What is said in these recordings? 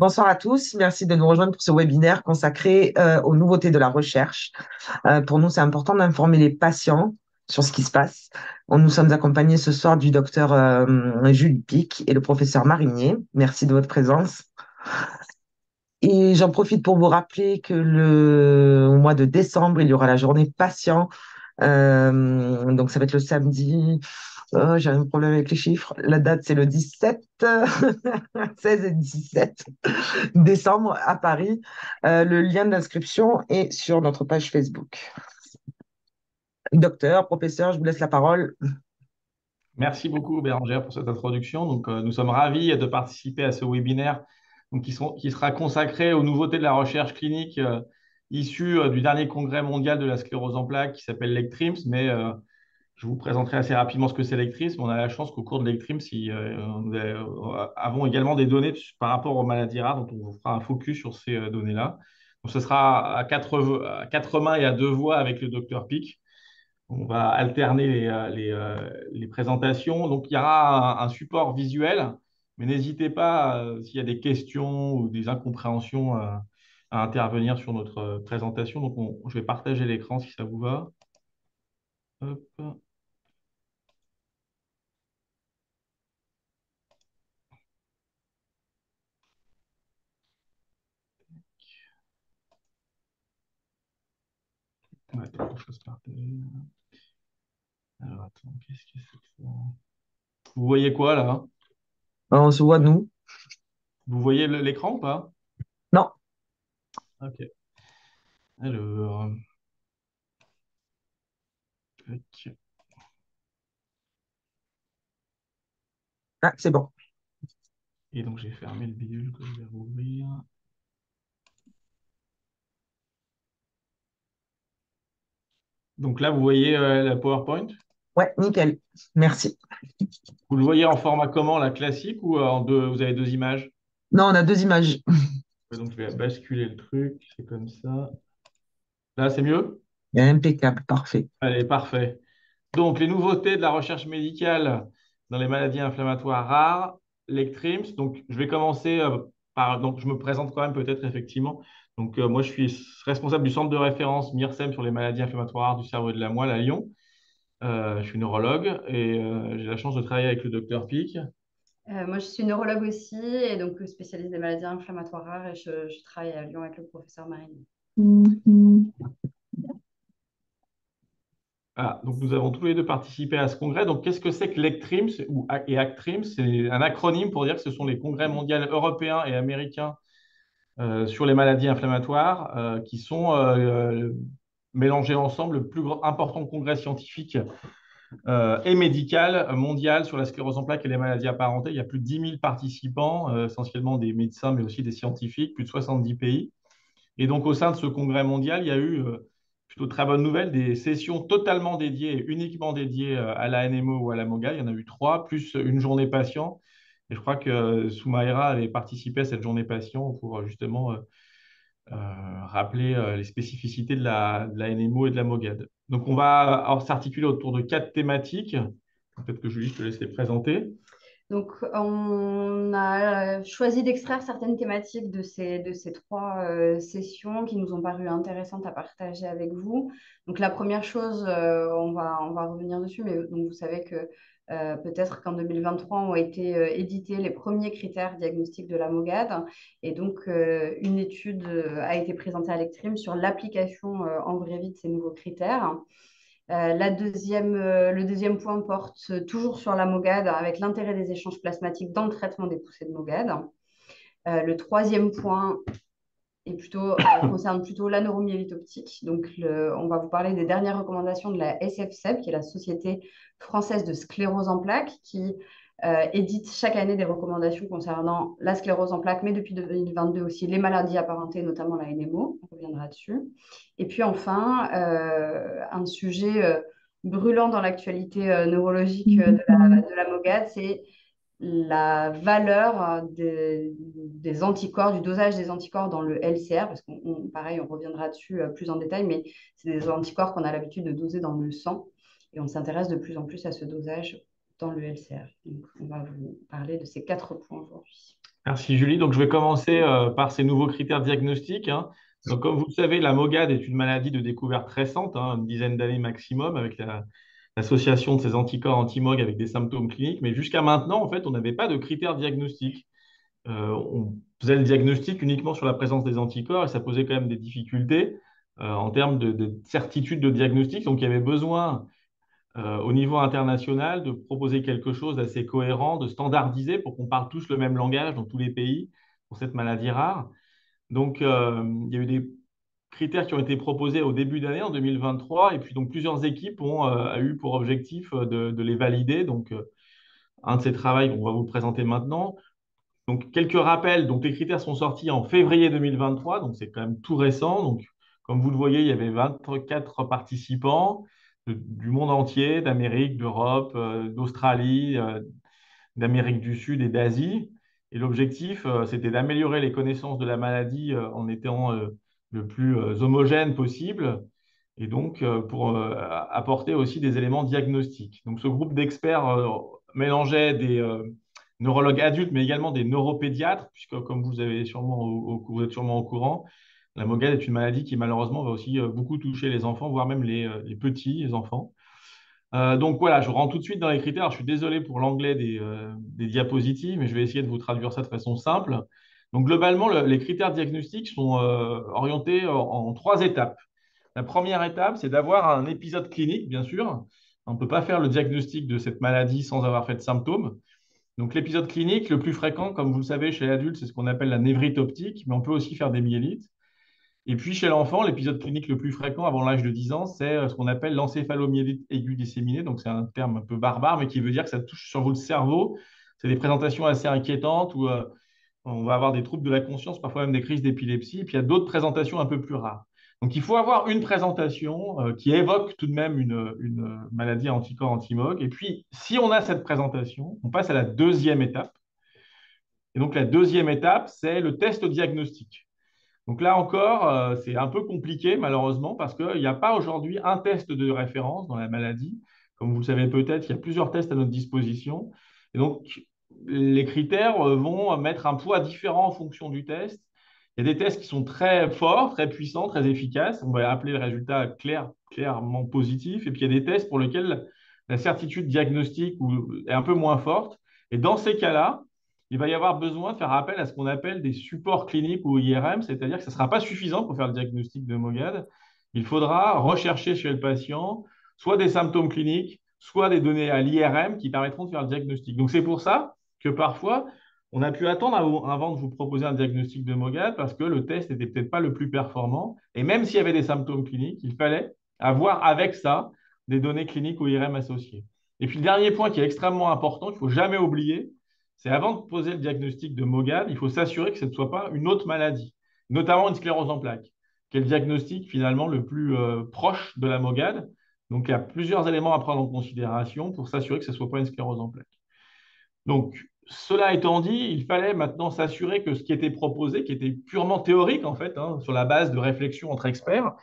Bonsoir à tous, merci de nous rejoindre pour ce webinaire consacré aux nouveautés de la recherche. Pour nous, c'est important d'informer les patients sur ce qui se passe. Nous sommes accompagnés ce soir du docteur Jules Pic et le professeur Marinier. Merci de votre présence. Et j'en profite pour vous rappeler que au mois de décembre, il y aura la journée patient. Donc, ça va être le samedi. Oh, j'ai un problème avec les chiffres. La date, c'est le 17, 16 et 17 décembre à Paris. Le lien d'inscription est sur notre page Facebook. Docteur, professeur, je vous laisse la parole. Merci beaucoup, Bérangère, pour cette introduction. Nous sommes ravis de participer à ce webinaire qui sera consacré aux nouveautés de la recherche clinique issue du dernier congrès mondial de la sclérose en plaques qui s'appelle l'ECTRIMS. Je vous présenterai assez rapidement ce que c'est l'ECTRIMS. On a la chance qu'au cours de l'ECTRIMS, nous avons également des données par rapport aux maladies rares, dont on vous fera un focus sur ces données-là. Donc, ce sera à quatre mains et à deux voix avec le docteur Pic. On va alterner les présentations. Donc, il y aura un support visuel, mais n'hésitez pas, s'il y a des questions ou des incompréhensions, à intervenir sur notre présentation. Je vais partager l'écran si ça vous va. Hop. Ouais, attends, je fasse partager. Alors, attends, qu'est-ce que c'est que ça? Vous voyez quoi là? On se voit, nous? Vous voyez l'écran ou pas? Non. Ok. Alors, tac. Ah, c'est bon. Et donc, j'ai fermé le bidule que je vais rouvrir. Donc là, vous voyez la PowerPoint. Ouais, nickel. Merci. Vous le voyez en format comment, la classique ou en deux, vous avez deux images? Non, on a deux images. Ouais, donc je vais basculer le truc, c'est comme ça. Là, c'est mieux? Impeccable, parfait. Allez, parfait. Donc, les nouveautés de la recherche médicale dans les maladies inflammatoires rares, l'ECTRIMS. Donc, je vais commencer par. Donc, je me présente quand même peut-être effectivement. Moi, je suis responsable du centre de référence MIRSEM sur les maladies inflammatoires rares du cerveau et de la moelle à Lyon. Je suis neurologue et j'ai la chance de travailler avec le docteur Pic. Moi, je suis neurologue aussi et donc spécialiste des maladies inflammatoires rares et je travaille à Lyon avec le professeur Marine. Mhm. Ah, donc nous avons tous les deux participé à ce congrès. Donc, qu'est-ce que c'est que l'ECTRIMS et ACTRIMS? C'est un acronyme pour dire que ce sont les congrès mondiaux européens et américains sur les maladies inflammatoires qui sont mélangés ensemble le plus important congrès scientifique et médical mondial sur la sclérose en plaques et les maladies apparentées. Il y a plus de 10 000 participants, essentiellement des médecins, mais aussi des scientifiques, plus de 70 pays. Et donc, au sein de ce congrès mondial, il y a eu, plutôt très bonne nouvelle, des sessions totalement dédiées, uniquement dédiées à la NMO ou à la MOGA. Il y en a eu trois, plus une journée patient. Et je crois que Soumaïra avait participé à cette journée patient pour justement rappeler les spécificités de la NMO et de la MOGAD. Donc, on va alors s'articuler autour de quatre thématiques. Peut-être que Julie, je te laisse les présenter. Donc, on a choisi d'extraire certaines thématiques de ces trois sessions qui nous ont paru intéressantes à partager avec vous. Donc, la première chose, on va revenir dessus, mais donc, vous savez que peut-être qu'en 2023 ont été édités les premiers critères diagnostiques de la MOGAD. Et donc, une étude a été présentée à l'ECTRIM sur l'application en vraie vie de ces nouveaux critères. Le deuxième point porte toujours sur la MOGAD avec l'intérêt des échanges plasmatiques dans le traitement des poussées de MOGAD. Le troisième point concerne plutôt la neuromyélite optique. Donc, on va vous parler des dernières recommandations de la SFSEB, qui est la Société française de sclérose en plaques, qui édite chaque année des recommandations concernant la sclérose en plaques, mais depuis 2022 aussi les maladies apparentées, notamment la NMO. On reviendra dessus. Et puis enfin, un sujet brûlant dans l'actualité neurologique de la MOGAD, c'est la valeur des anticorps, du dosage des anticorps dans le LCR, parce pareil, on reviendra dessus plus en détail, mais c'est des anticorps qu'on a l'habitude de doser dans le sang, et on s'intéresse de plus en plus à ce dosage dans le LCR. Donc, on va vous parler de ces quatre points aujourd'hui. Merci Julie. Donc, je vais commencer par ces nouveaux critères diagnostiques, hein. Donc, comme vous le savez, la MOGAD est une maladie de découverte récente, hein, une dizaine d'années maximum, avec l'association de ces anticorps anti-MOG avec des symptômes cliniques. Mais jusqu'à maintenant, en fait, on n'avait pas de critères diagnostiques. On faisait le diagnostic uniquement sur la présence des anticorps et ça posait quand même des difficultés en termes de certitude de diagnostic. Donc, il y avait besoin au niveau international de proposer quelque chose d'assez cohérent, de standardiser pour qu'on parle tous le même langage dans tous les pays pour cette maladie rare. Donc, il y a eu des critères qui ont été proposés au début d'année, en 2023, et puis donc plusieurs équipes ont eu pour objectif de les valider. Donc, un de ces travaux, on va vous le présenter maintenant. Donc, quelques rappels. Donc, les critères sont sortis en février 2023, donc c'est quand même tout récent. Donc, comme vous le voyez, il y avait 24 participants du monde entier, d'Amérique, d'Europe, d'Australie, d'Amérique du Sud et d'Asie. Et l'objectif, c'était d'améliorer les connaissances de la maladie en étant le plus homogène possible et donc pour apporter aussi des éléments diagnostiques. Donc, ce groupe d'experts mélangeait des neurologues adultes, mais également des neuropédiatres, puisque comme vous avez sûrement vous êtes sûrement au courant, la MOGAD est une maladie qui malheureusement va aussi beaucoup toucher les enfants, voire même les petits, les enfants. Donc voilà, je rentre tout de suite dans les critères. Alors, je suis désolé pour l'anglais des diapositives, mais je vais essayer de vous traduire ça de façon simple. Donc globalement, les critères diagnostiques sont orientés en trois étapes. La première étape, c'est d'avoir un épisode clinique, bien sûr. On ne peut pas faire le diagnostic de cette maladie sans avoir fait de symptômes. Donc l'épisode clinique le plus fréquent, comme vous le savez, chez l'adulte, c'est ce qu'on appelle la névrite optique, mais on peut aussi faire des myélites. Et puis, chez l'enfant, l'épisode clinique le plus fréquent avant l'âge de 10 ans, c'est ce qu'on appelle l'encéphalomyélite aiguë disséminée. Donc, c'est un terme un peu barbare, mais qui veut dire que ça touche sur le cerveau. C'est des présentations assez inquiétantes où on va avoir des troubles de la conscience, parfois même des crises d'épilepsie. Et puis, il y a d'autres présentations un peu plus rares. Donc, il faut avoir une présentation qui évoque tout de même une maladie à anticorps anti-MOG. Et puis, si on a cette présentation, on passe à la deuxième étape. Et donc, la deuxième étape, c'est le test diagnostique. Donc là encore, c'est un peu compliqué malheureusement parce qu'il n'y a pas aujourd'hui un test de référence dans la maladie. Comme vous le savez peut-être, il y a plusieurs tests à notre disposition. Et donc, les critères vont mettre un poids différent en fonction du test. Il y a des tests qui sont très forts, très puissants, très efficaces. On va appeler le résultat clairement positif. Et puis, il y a des tests pour lesquels la certitude diagnostique est un peu moins forte. Et dans ces cas-là, il va y avoir besoin de faire appel à ce qu'on appelle des supports cliniques ou IRM, c'est-à-dire que ce ne sera pas suffisant pour faire le diagnostic de MOGAD. Il faudra rechercher chez le patient soit des symptômes cliniques, soit des données à l'IRM qui permettront de faire le diagnostic. Donc, c'est pour ça que parfois, on a pu attendre avant de vous proposer un diagnostic de MOGAD parce que le test n'était peut-être pas le plus performant. Et même s'il y avait des symptômes cliniques, il fallait avoir avec ça des données cliniques ou IRM associées. Et puis, le dernier point qui est extrêmement important, qu'il ne faut jamais oublier, c'est avant de poser le diagnostic de MOGAD, il faut s'assurer que ce ne soit pas une autre maladie, notamment une sclérose en plaques, qui est le diagnostic finalement le plus proche de la MOGAD. Donc, il y a plusieurs éléments à prendre en considération pour s'assurer que ce ne soit pas une sclérose en plaques. Donc, cela étant dit, il fallait maintenant s'assurer que ce qui était proposé, qui était purement théorique en fait, hein, sur la base de réflexions entre experts,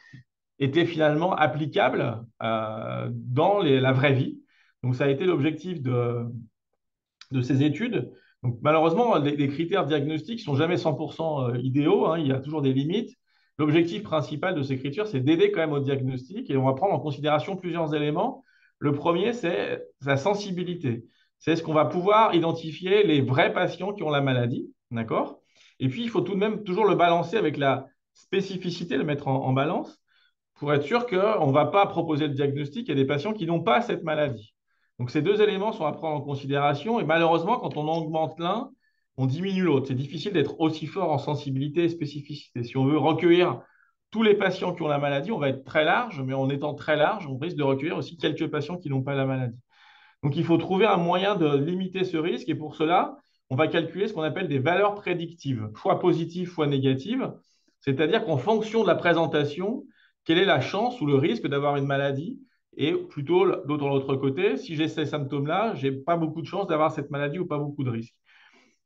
était finalement applicable dans la vraie vie. Donc, ça a été l'objectif de ces études. Donc, malheureusement, les critères diagnostiques ne sont jamais 100% idéaux, hein, il y a toujours des limites. L'objectif principal de ces critères, c'est d'aider quand même au diagnostic et on va prendre en considération plusieurs éléments. Le premier, c'est la sensibilité. C'est ce qu'on va pouvoir identifier les vrais patients qui ont la maladie, d'accord? Et puis, il faut tout de même toujours le balancer avec la spécificité, le mettre en balance pour être sûr qu'on ne va pas proposer le diagnostic à des patients qui n'ont pas cette maladie. Donc, ces deux éléments sont à prendre en considération. Et malheureusement, quand on augmente l'un, on diminue l'autre. C'est difficile d'être aussi fort en sensibilité et spécificité. Si on veut recueillir tous les patients qui ont la maladie, on va être très large, mais en étant très large, on risque de recueillir aussi quelques patients qui n'ont pas la maladie. Donc, il faut trouver un moyen de limiter ce risque. Et pour cela, on va calculer ce qu'on appelle des valeurs prédictives, soit positives, soit négatives. C'est-à-dire qu'en fonction de la présentation, quelle est la chance ou le risque d'avoir une maladie? Et plutôt, l'autre côté, si j'ai ces symptômes-là, je n'ai pas beaucoup de chances d'avoir cette maladie ou pas beaucoup de risques.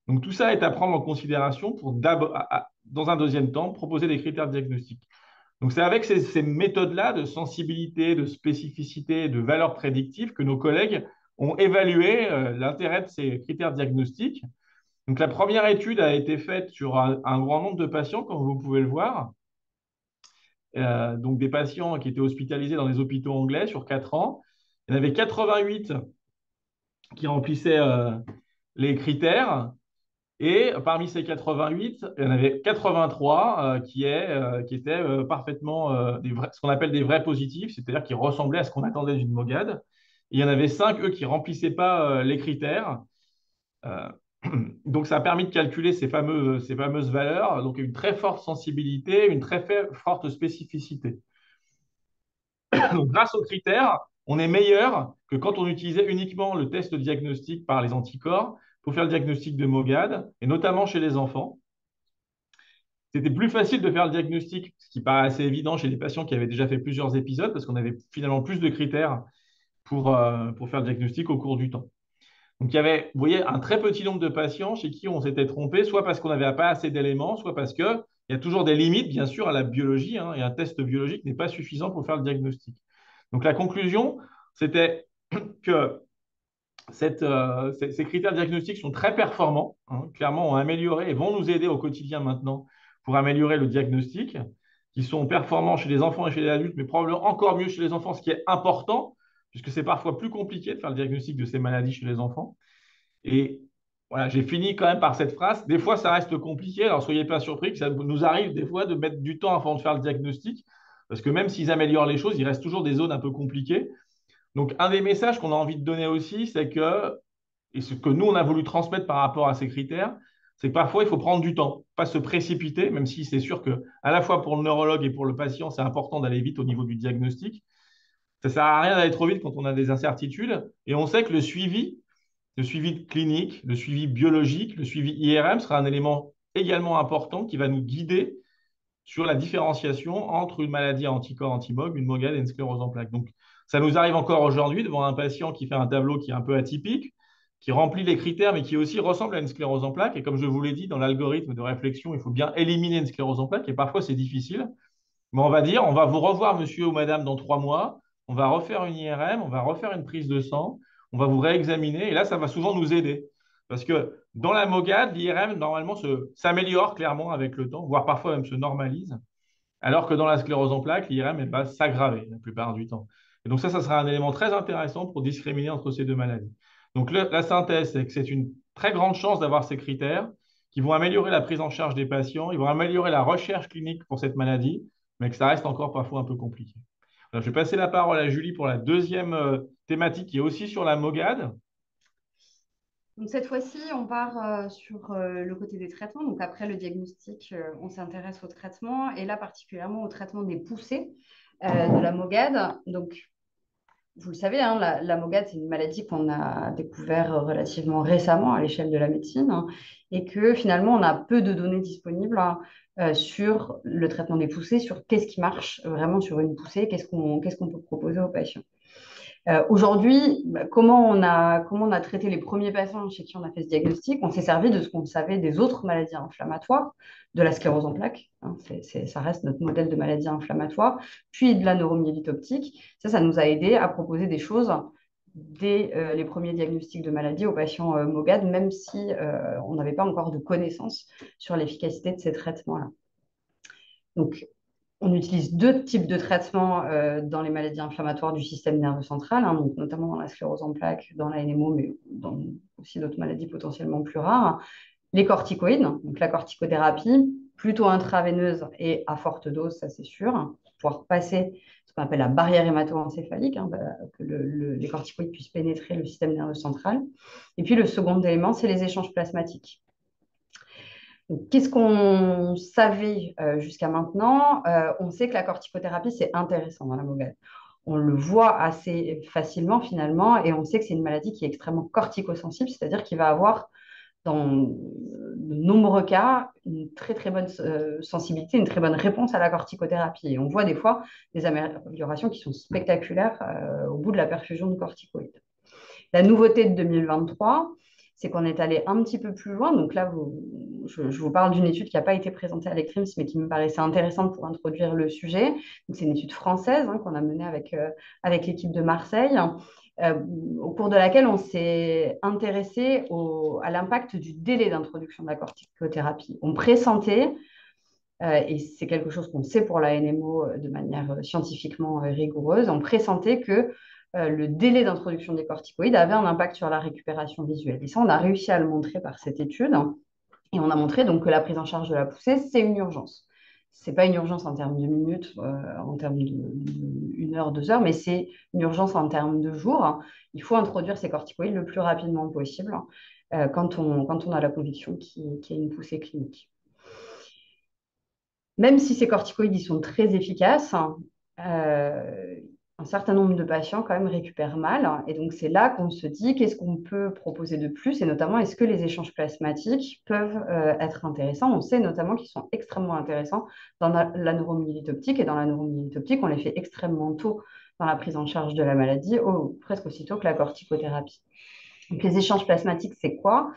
Donc, tout ça est à prendre en considération pour, dans un deuxième temps, proposer des critères diagnostiques. Donc, c'est avec ces méthodes-là de sensibilité, de spécificité, de valeurs prédictives que nos collègues ont évalué l'intérêt de ces critères diagnostiques. Donc, la première étude a été faite sur un grand nombre de patients, comme vous pouvez le voir. Donc, des patients qui étaient hospitalisés dans des hôpitaux anglais sur 4 ans. Il y en avait 88 qui remplissaient les critères. Et parmi ces 88, il y en avait 83 qui étaient parfaitement ce qu'on appelle des vrais positifs, c'est-à-dire qui ressemblaient à ce qu'on attendait d'une MOGAD. Et il y en avait 5, eux, qui ne remplissaient pas les critères. Euh, donc, ça a permis de calculer ces fameuses valeurs. Donc, une très forte sensibilité, une très forte spécificité. Donc, grâce aux critères, on est meilleur que quand on utilisait uniquement le test diagnostic par les anticorps pour faire le diagnostic de MOGAD, et notamment chez les enfants. C'était plus facile de faire le diagnostic, ce qui paraît assez évident chez les patients qui avaient déjà fait plusieurs épisodes, parce qu'on avait finalement plus de critères pour faire le diagnostic au cours du temps. Donc, il y avait, vous voyez, un très petit nombre de patients chez qui on s'était trompé, soit parce qu'on n'avait pas assez d'éléments, soit parce qu'il y a toujours des limites, bien sûr, à la biologie, hein, et un test biologique n'est pas suffisant pour faire le diagnostic. Donc, la conclusion, c'était que ces critères diagnostiques sont très performants, hein, clairement ont amélioré et vont nous aider au quotidien maintenant pour améliorer le diagnostic, qui sont performants chez les enfants et chez les adultes, mais probablement encore mieux chez les enfants, ce qui est important, puisque c'est parfois plus compliqué de faire le diagnostic de ces maladies chez les enfants. Et voilà, j'ai fini quand même par cette phrase. Des fois, ça reste compliqué, alors soyez pas surpris que ça nous arrive des fois de mettre du temps avant de faire le diagnostic, parce que même s'ils améliorent les choses, il reste toujours des zones un peu compliquées. Donc, un des messages qu'on a envie de donner aussi, c'est que, et ce que nous, on a voulu transmettre par rapport à ces critères, c'est que parfois, il faut prendre du temps, pas se précipiter, même si c'est sûr que, à la fois pour le neurologue et pour le patient, c'est important d'aller vite au niveau du diagnostic. Ça ne sert à rien d'aller trop vite quand on a des incertitudes. Et on sait que le suivi clinique, le suivi biologique, le suivi IRM sera un élément également important qui va nous guider sur la différenciation entre une maladie à anticorps anti-MOG, une MOGAD et une sclérose en plaques. Donc, ça nous arrive encore aujourd'hui devant un patient qui fait un tableau qui est un peu atypique, qui remplit les critères, mais qui aussi ressemble à une sclérose en plaques. Et comme je vous l'ai dit, dans l'algorithme de réflexion, il faut bien éliminer une sclérose en plaques. Et parfois, c'est difficile. Mais on va dire, on va vous revoir, monsieur ou madame, dans 3 mois. On va refaire une IRM, on va refaire une prise de sang, on va vous réexaminer. Et là, ça va souvent nous aider. Parce que dans la MOGAD, l'IRM, normalement, s'améliore clairement avec le temps, voire parfois même se normalise. Alors que dans la sclérose en plaques, l'IRM va s'aggraver la plupart du temps. Et donc ça sera un élément très intéressant pour discriminer entre ces deux maladies. Donc la synthèse, c'est que c'est une très grande chance d'avoir ces critères qui vont améliorer la prise en charge des patients, ils vont améliorer la recherche clinique pour cette maladie, mais que ça reste encore parfois un peu compliqué. Alors, je vais passer la parole à Julie pour la deuxième thématique qui est aussi sur la MOGAD. Donc cette fois-ci, on part sur le côté des traitements. Donc après le diagnostic, on s'intéresse au traitement et là particulièrement au traitement des poussées de la MOGAD. Donc vous le savez, hein, la MOGAD, c'est une maladie qu'on a découvert relativement récemment à l'échelle de la médecine, hein, et que finalement on a peu de données disponibles, hein, sur le traitement des poussées, sur qu'est-ce qui marche vraiment sur une poussée, qu'est-ce qu'on peut proposer aux patients. Aujourd'hui, comment on a traité les premiers patients chez qui on a fait ce diagnostic? On s'est servi de ce qu'on savait des autres maladies inflammatoires, de la sclérose en plaques, hein, ça reste notre modèle de maladie inflammatoire, puis de la neuromyélite optique. Ça nous a aidé à proposer des choses dès les premiers diagnostics de maladies aux patients MOGAD, même si on n'avait pas encore de connaissances sur l'efficacité de ces traitements-là. Donc, on utilise deux types de traitements dans les maladies inflammatoires du système nerveux central, hein, donc notamment dans la sclérose en plaques, dans la NMO, mais dans aussi d'autres maladies potentiellement plus rares. Les corticoïdes, donc la corticothérapie, plutôt intraveineuse et à forte dose, ça c'est sûr, pour pouvoir passer ce qu'on appelle la barrière hémato-encéphalique, hein, que les corticoïdes puissent pénétrer le système nerveux central. Et puis le second élément, c'est les échanges plasmatiques. Qu'est-ce qu'on savait jusqu'à maintenant? On sait que la corticothérapie, c'est intéressant dans la MOGAD. On le voit assez facilement finalement et on sait que c'est une maladie qui est extrêmement corticosensible, c'est-à-dire qu'il va avoir dans de nombreux cas une très très bonne sensibilité, une très bonne réponse à la corticothérapie. Et on voit des fois des améliorations qui sont spectaculaires au bout de la perfusion de corticoïdes. La nouveauté de 2023, c'est qu'on est allé un petit peu plus loin. Donc là, je vous parle d'une étude qui n'a pas été présentée à l'ECRIMS, mais qui me paraissait intéressante pour introduire le sujet. C'est une étude française, hein, qu'on a menée avec l'équipe de Marseille, euh, au cours de laquelle on s'est intéressé à l'impact du délai d'introduction de la corticothérapie. On pressentait, et c'est quelque chose qu'on sait pour la NMO de manière scientifiquement rigoureuse, on pressentait que le délai d'introduction des corticoïdes avait un impact sur la récupération visuelle. Et ça, on a réussi à le montrer par cette étude. Et on a montré donc que la prise en charge de la poussée, c'est une urgence. Ce n'est pas une urgence en termes de minutes, en termes de 1 heure, 2 heures, mais c'est une urgence en termes de jours. Il faut introduire ces corticoïdes le plus rapidement possible quand on a la conviction qu'il y a une poussée clinique. Même si ces corticoïdes ils sont très efficaces, un certain nombre de patients quand même récupèrent mal. Et donc, c'est là qu'on se dit qu'est-ce qu'on peut proposer de plus et notamment, est-ce que les échanges plasmatiques peuvent être intéressants? On sait notamment qu'ils sont extrêmement intéressants dans la neuromyélite optique et dans la neuromyélite optique, on les fait extrêmement tôt dans la prise en charge de la maladie, presque aussitôt que la corticothérapie. Donc, les échanges plasmatiques, c'est quoi?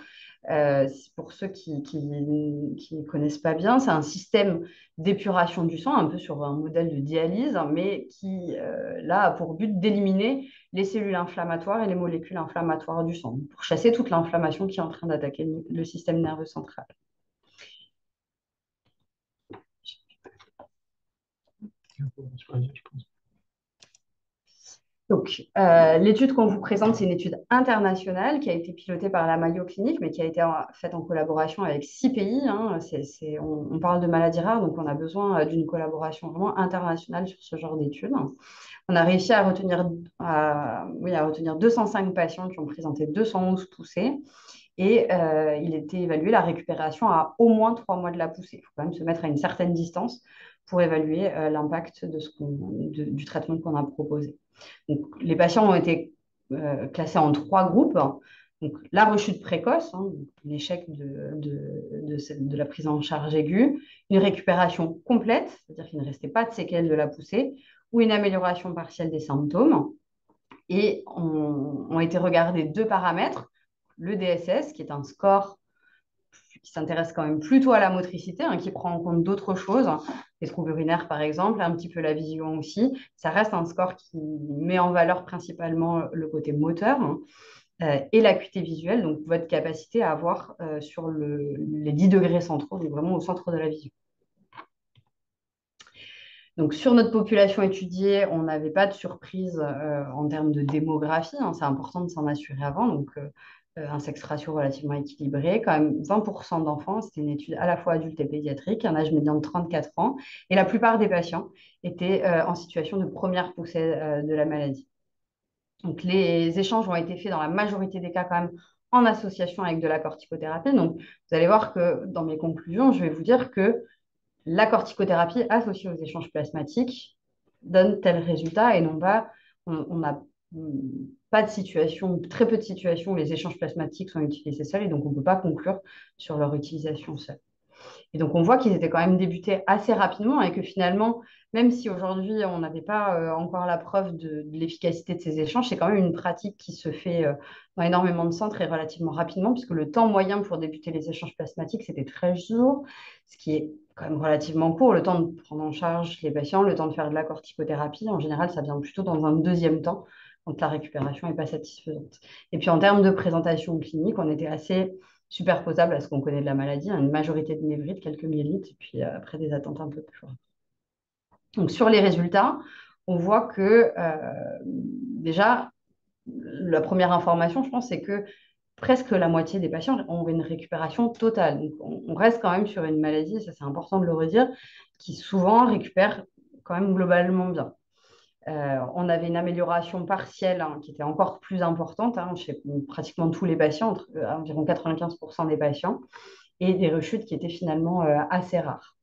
Pour ceux qui ne connaissent pas bien, c'est un système d'épuration du sang, un peu sur un modèle de dialyse, mais qui, là, a pour but d'éliminer les cellules inflammatoires et les molécules inflammatoires du sang, pour chasser toute l'inflammation qui est en train d'attaquer le système nerveux central. Donc, l'étude qu'on vous présente, c'est une étude internationale qui a été pilotée par la Mayo Clinic, mais qui a été faite en collaboration avec 6 pays. Hein. On parle de maladies rares, donc on a besoin d'une collaboration vraiment internationale sur ce genre d'études. On a réussi à retenir 205 patients qui ont présenté 211 poussées. Et il était évalué la récupération à au moins 3 mois de la poussée. Il faut quand même se mettre à une certaine distance pour évaluer l'impact du traitement qu'on a proposé. Donc, les patients ont été classés en 3 groupes. Donc, la rechute précoce, hein, l'échec de la prise en charge aiguë, une récupération complète, c'est-à-dire qu'il ne restait pas de séquelles de la poussée, ou une amélioration partielle des symptômes. Et ont été regardés 2 paramètres, le DSS, qui est un score qui s'intéresse quand même plutôt à la motricité, hein, qui prend en compte d'autres choses, les troubles urinaires par exemple, un petit peu la vision aussi. Ça reste un score qui met en valeur principalement le côté moteur, hein, et l'acuité visuelle, donc votre capacité à avoir sur les 10 degrés centraux, donc vraiment au centre de la vision. Donc, sur notre population étudiée, on n'avait pas de surprise en termes de démographie, hein, c'est important de s'en assurer avant. Donc, un sexe ratio relativement équilibré, quand même 20% d'enfants, c'était une étude à la fois adulte et pédiatrique, un âge médian de 34 ans, et la plupart des patients étaient en situation de première poussée de la maladie. Donc, les échanges ont été faits dans la majorité des cas quand même en association avec de la corticothérapie. Donc, vous allez voir que dans mes conclusions, je vais vous dire que la corticothérapie associée aux échanges plasmatiques donne tel résultat et non pas, on n'a pas de situation, très peu de situations où les échanges plasmatiques sont utilisés seuls et donc on ne peut pas conclure sur leur utilisation seule. Et donc, on voit qu'ils étaient quand même débutés assez rapidement et que finalement, même si aujourd'hui, on n'avait pas encore la preuve de l'efficacité de ces échanges, c'est quand même une pratique qui se fait dans énormément de centres et relativement rapidement, puisque le temps moyen pour débuter les échanges plasmatiques, c'était 13 jours, ce qui est quand même relativement court, le temps de prendre en charge les patients, le temps de faire de la corticothérapie. En général, ça vient plutôt dans un deuxième temps, quand la récupération n'est pas satisfaisante. Et puis, en termes de présentation clinique, on était assez superposable à ce qu'on connaît de la maladie, une majorité de névrite, quelques myélites, et puis après des attentes un peu plus fortes. Donc sur les résultats, on voit que déjà, la première information, je pense, c'est que presque la moitié des patients ont une récupération totale. Donc on reste quand même sur une maladie, ça c'est important de le redire, qui souvent récupère quand même globalement bien. On avait une amélioration partielle, hein, qui était encore plus importante, hein, chez pratiquement tous les patients, environ 95% des patients, et des rechutes qui étaient finalement assez rares.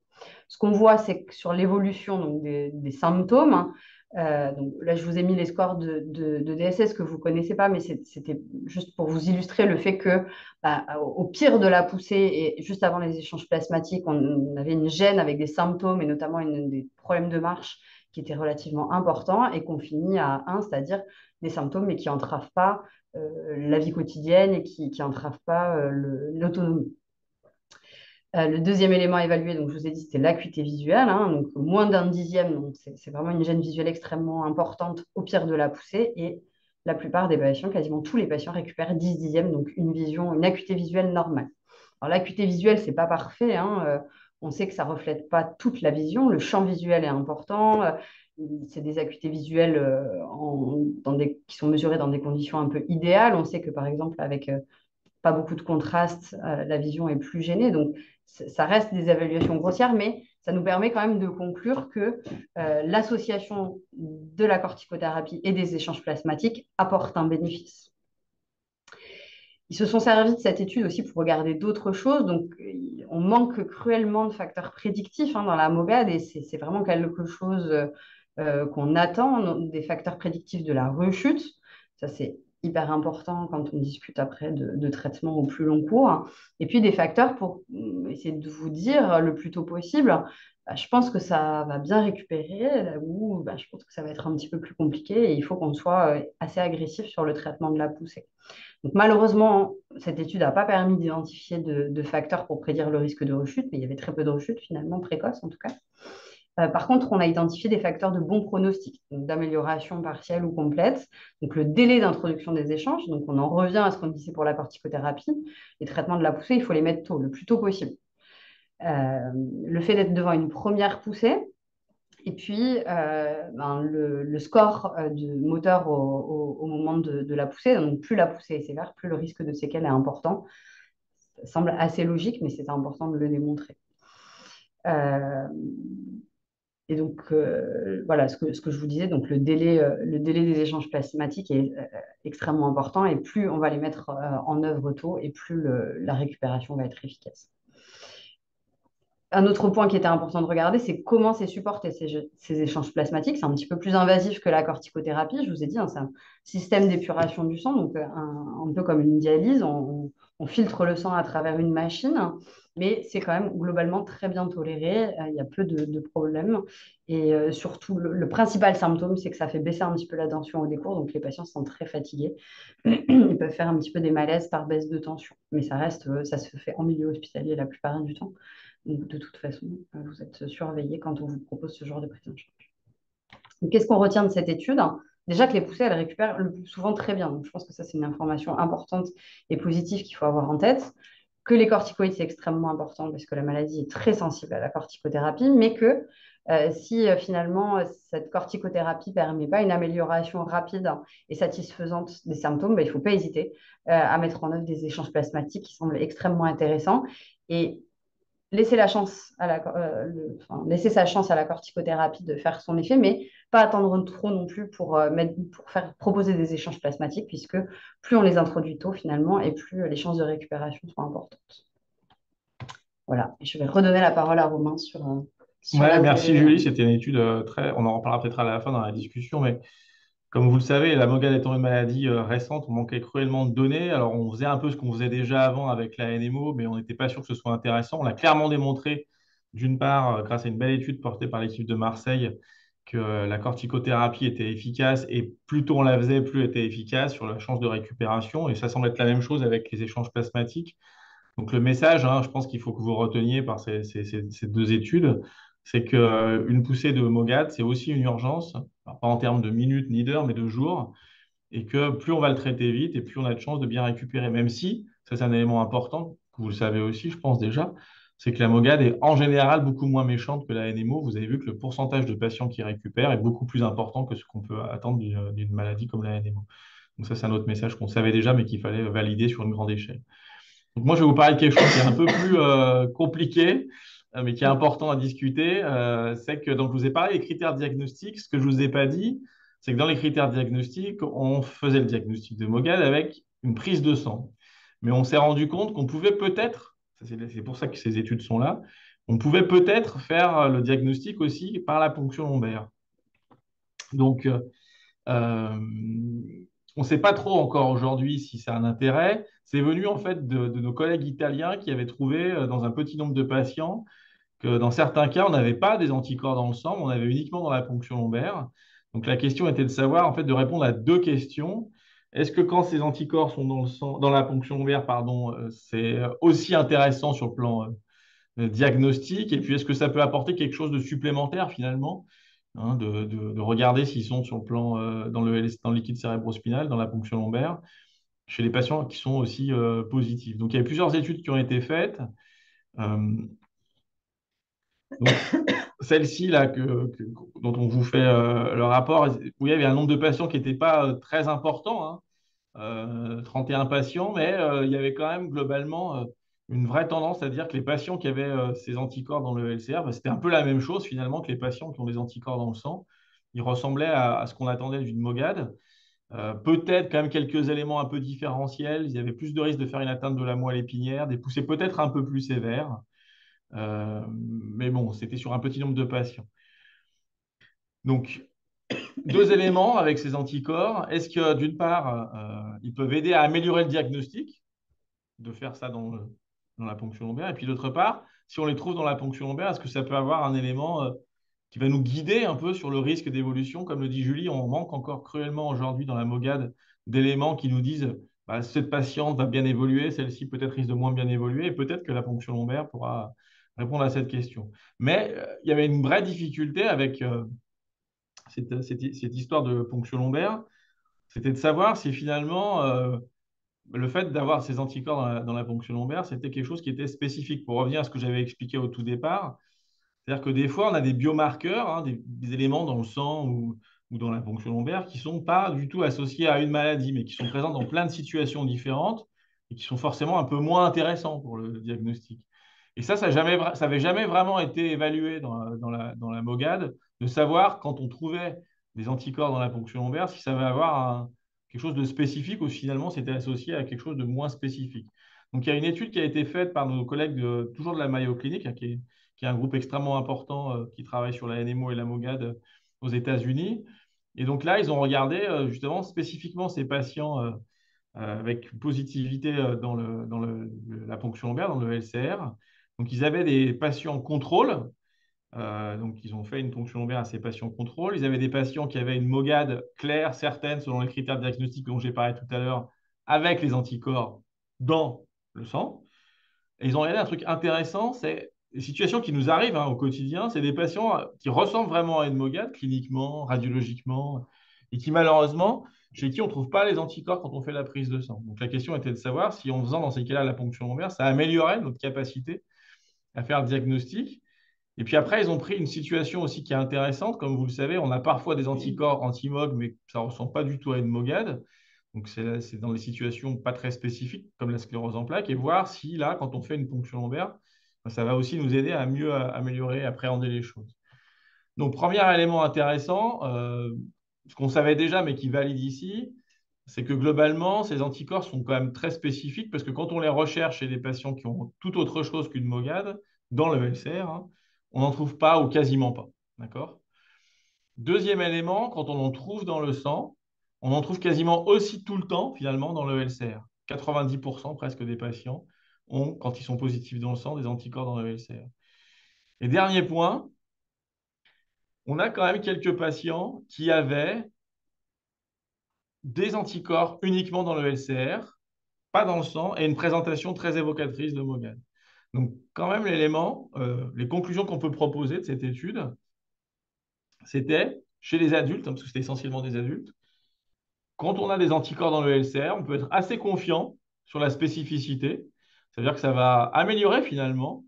Ce qu'on voit, c'est que sur l'évolution des symptômes, hein, donc là, je vous ai mis les scores de DSS que vous ne connaissez pas, mais c'était juste pour vous illustrer le fait que, au pire de la poussée et juste avant les échanges plasmatiques, on avait une gêne avec des symptômes et notamment des problèmes de marche qui étaient relativement importants et qu'on finit à 1, c'est-à-dire des symptômes mais qui n'entravent pas la vie quotidienne et qui n'entravent pas l'autonomie. Le deuxième élément évalué, donc je vous ai dit, c'était l'acuité visuelle, hein, donc moins d'un dixième, donc c'est vraiment une gêne visuelle extrêmement importante au pire de la poussée, et la plupart des patients, quasiment tous les patients récupèrent 10 dixièmes, donc une acuité visuelle normale. Alors l'acuité visuelle, c'est pas parfait, hein, on sait que ça reflète pas toute la vision. Le champ visuel est important. C'est des acuités visuelles qui sont mesurées dans des conditions un peu idéales. On sait que par exemple avec pas beaucoup de contraste, la vision est plus gênée. Donc, ça reste des évaluations grossières, mais ça nous permet quand même de conclure que l'association de la corticothérapie et des échanges plasmatiques apporte un bénéfice. Ils se sont servis de cette étude aussi pour regarder d'autres choses. Donc, on manque cruellement de facteurs prédictifs dans la MOGAD et c'est vraiment quelque chose qu'on attend, des facteurs prédictifs de la rechute. Ça, c'est hyper important quand on discute après de traitement au plus long cours. Et puis, des facteurs pour essayer de vous dire le plus tôt possible, je pense que ça va bien récupérer, là où je pense que ça va être un petit peu plus compliqué et il faut qu'on soit assez agressif sur le traitement de la poussée. Donc, malheureusement, cette étude n'a pas permis d'identifier de facteurs pour prédire le risque de rechute, mais il y avait très peu de rechutes finalement, précoces en tout cas. Par contre, on a identifié des facteurs de bon pronostic, donc d'amélioration partielle ou complète. Donc, le délai d'introduction des échanges, donc on en revient à ce qu'on disait pour la corticothérapie. Les traitements de la poussée, il faut les mettre tôt, le plus tôt possible. Le fait d'être devant une première poussée, et puis le score du moteur au moment de la poussée. Donc, plus la poussée est sévère, plus le risque de séquelles est important. Ça semble assez logique, mais c'est important de le démontrer. Et donc, voilà ce que je vous disais. Donc, le délai des échanges plasmatiques est extrêmement important. Et plus on va les mettre en œuvre tôt, et plus la récupération va être efficace. Un autre point qui était important de regarder, c'est comment c'est supporté ces échanges plasmatiques. C'est un petit peu plus invasif que la corticothérapie. Je vous ai dit, c'est un système d'épuration du sang, donc un peu comme une dialyse. On filtre le sang à travers une machine, mais c'est quand même globalement très bien toléré. Il y a peu de problèmes. Et surtout, le principal symptôme, c'est que ça fait baisser un petit peu la tension au décours. Donc, les patients sont très fatigués. Ils peuvent faire un petit peu des malaises par baisse de tension. Mais ça se fait en milieu hospitalier la plupart du temps. Donc, de toute façon, vous êtes surveillé quand on vous propose ce genre de prise en charge. Qu'est-ce qu'on retient de cette étude? Déjà que les poussées, elles récupèrent le plus souvent très bien. Donc, je pense que ça, c'est une information importante et positive qu'il faut avoir en tête. Que les corticoïdes, c'est extrêmement important parce que la maladie est très sensible à la corticothérapie, mais que si finalement cette corticothérapie ne permet pas une amélioration rapide et satisfaisante des symptômes, il ne faut pas hésiter à mettre en œuvre des échanges plasmatiques qui semblent extrêmement intéressants. Et laisser laisser sa chance à la corticothérapie de faire son effet, mais pas attendre trop non plus pour proposer des échanges plasmatiques, puisque plus on les introduit tôt finalement, et plus les chances de récupération sont importantes. Voilà, je vais redonner la parole à Romain sur Ouais, l'intérêt. merci Julie. C'était une étude très. On en reparlera peut-être à la fin dans la discussion, mais comme vous le savez, la MOGAD étant une maladie récente, on manquait cruellement de données. Alors, on faisait un peu ce qu'on faisait déjà avant avec la NMO, mais on n'était pas sûr que ce soit intéressant. On l'a clairement démontré, d'une part, grâce à une belle étude portée par l'équipe de Marseille, que la corticothérapie était efficace et plus tôt on la faisait, plus elle était efficace sur la chance de récupération. Et ça semble être la même chose avec les échanges plasmatiques. Donc, le message, je pense qu'il faut que vous reteniez par ces deux études, c'est qu'une poussée de MOGAD, c'est aussi une urgence, alors, pas en termes de minutes ni d'heures, mais de jours, et que plus on va le traiter vite, et plus on a de chances de bien récupérer, même si, ça c'est un élément important, que vous le savez aussi, je pense déjà, c'est que la MOGAD est en général beaucoup moins méchante que la NMO. Vous avez vu que le pourcentage de patients qui récupèrent est beaucoup plus important que ce qu'on peut attendre d'une maladie comme la NMO. Donc ça, c'est un autre message qu'on savait déjà, mais qu'il fallait valider sur une grande échelle. Donc moi, je vais vous parler de quelque chose qui est un peu plus compliqué, mais qui est important à discuter. C'est que, donc, je vous ai parlé des critères diagnostiques. Ce que je ne vous ai pas dit, c'est que dans les critères diagnostiques, on faisait le diagnostic de MOGAD avec une prise de sang. Mais on s'est rendu compte qu'on pouvait peut-être, c'est pour ça que ces études sont là, on pouvait peut-être faire le diagnostic aussi par la ponction lombaire. Donc, on ne sait pas trop encore aujourd'hui si c'est un intérêt. C'est venu en fait de nos collègues italiens qui avaient trouvé dans un petit nombre de patients que dans certains cas, on n'avait pas des anticorps dans le sang, on avait uniquement dans la ponction lombaire. Donc la question était de savoir, en fait, de répondre à deux questions. Est-ce que quand ces anticorps sont dans le sang, dans la ponction lombaire, pardon, c'est aussi intéressant sur le plan diagnostic? Et puis est-ce que ça peut apporter quelque chose de supplémentaire finalement hein, de regarder s'ils sont sur le plan dans le liquide cérébrospinal, dans la ponction lombaire, chez les patients qui sont aussi positifs. Donc, il y a plusieurs études qui ont été faites. Euh, donc, celle-ci là dont on vous fait le rapport, où il y avait un nombre de patients qui n'était pas très important, hein, 31 patients, mais il y avait quand même globalement une vraie tendance à dire que les patients qui avaient ces anticorps dans le LCR, bah, c'était un peu la même chose finalement que les patients qui ont des anticorps dans le sang. Ils ressemblaient à ce qu'on attendait d'une MOGAD. Peut-être quand même quelques éléments un peu différentiels. Ils avaient plus de risque de faire une atteinte de la moelle épinière, des poussées peut-être un peu plus sévères. Mais bon, c'était sur un petit nombre de patients. Donc, deux éléments avec ces anticorps. Est-ce que d'une part, ils peuvent aider à améliorer le diagnostic, de faire ça dans la ponction lombaire, et puis d'autre part, si on les trouve dans la ponction lombaire, est-ce que ça peut avoir un élément qui va nous guider un peu sur le risque d'évolution? Comme le dit Julie, on manque encore cruellement aujourd'hui dans la MOGAD d'éléments qui nous disent bah, cette patiente va bien évoluer, celle-ci peut-être risque de moins bien évoluer, et peut-être que la ponction lombaire pourra répondre à cette question. Mais il y avait une vraie difficulté avec cette histoire de ponction lombaire, c'était de savoir si finalement le fait d'avoir ces anticorps dans la ponction lombaire, c'était quelque chose qui était spécifique. Pour revenir à ce que j'avais expliqué au tout départ, c'est-à-dire que des fois, on a des biomarqueurs, hein, des éléments dans le sang ou dans la ponction lombaire qui ne sont pas du tout associés à une maladie, mais qui sont présents dans plein de situations différentes et qui sont forcément un peu moins intéressants pour le diagnostic. Et ça n'avait jamais vraiment été évalué dans la MOGAD, de savoir quand on trouvait des anticorps dans la ponction lombaire, si ça va avoir quelque chose de spécifique ou si finalement c'était associé à quelque chose de moins spécifique. Donc il y a une étude qui a été faite par nos collègues toujours de la Mayo Clinic, hein, qui est un groupe extrêmement important qui travaille sur la NMO et la MOGAD aux États-Unis. Et donc là, ils ont regardé justement spécifiquement ces patients avec positivité la ponction lombaire, dans le LCR. Donc, ils avaient des patients contrôle. Donc, ils ont fait une ponction lombaire à ces patients contrôle. Ils avaient des patients qui avaient une MOGAD claire, certaine, selon les critères diagnostiques dont j'ai parlé tout à l'heure, avec les anticorps dans le sang. Et ils ont regardé un truc intéressant, c'est les situations qui nous arrivent au quotidien, c'est des patients qui ressemblent vraiment à une MOGAD, cliniquement, radiologiquement, et qui malheureusement, chez qui on ne trouve pas les anticorps quand on fait la prise de sang. Donc la question était de savoir si en faisant dans ces cas-là la ponction lombaire, ça améliorait notre capacité à faire le diagnostic. Et puis après, ils ont pris une situation aussi qui est intéressante. Comme vous le savez, on a parfois des anticorps anti-MOG, mais ça ne ressemble pas du tout à une MOGAD. Donc, c'est dans des situations pas très spécifiques, comme la sclérose en plaques, et voir si, là, quand on fait une ponction lombaire, ça va aussi nous aider à mieux améliorer, appréhender les choses. Donc, premier élément intéressant, ce qu'on savait déjà, mais qui valide ici, c'est que globalement, ces anticorps sont quand même très spécifiques, parce que quand on les recherche chez des patients qui ont tout autre chose qu'une MOGAD, dans le LCR, hein, on n'en trouve pas ou quasiment pas. D'accord? Deuxième élément, quand on en trouve dans le sang, on en trouve quasiment aussi tout le temps, finalement, dans le LCR. 90% presque des patients ont, quand ils sont positifs dans le sang, des anticorps dans le LCR. Et dernier point, on a quand même quelques patients qui avaient des anticorps uniquement dans le LCR, pas dans le sang, et une présentation très évocatrice de MOGAD. Donc, quand même, l'élément, les conclusions qu'on peut proposer de cette étude, c'était chez les adultes, parce que c'était essentiellement des adultes, quand on a des anticorps dans le LCR, on peut être assez confiant sur la spécificité. C'est-à-dire que ça va améliorer finalement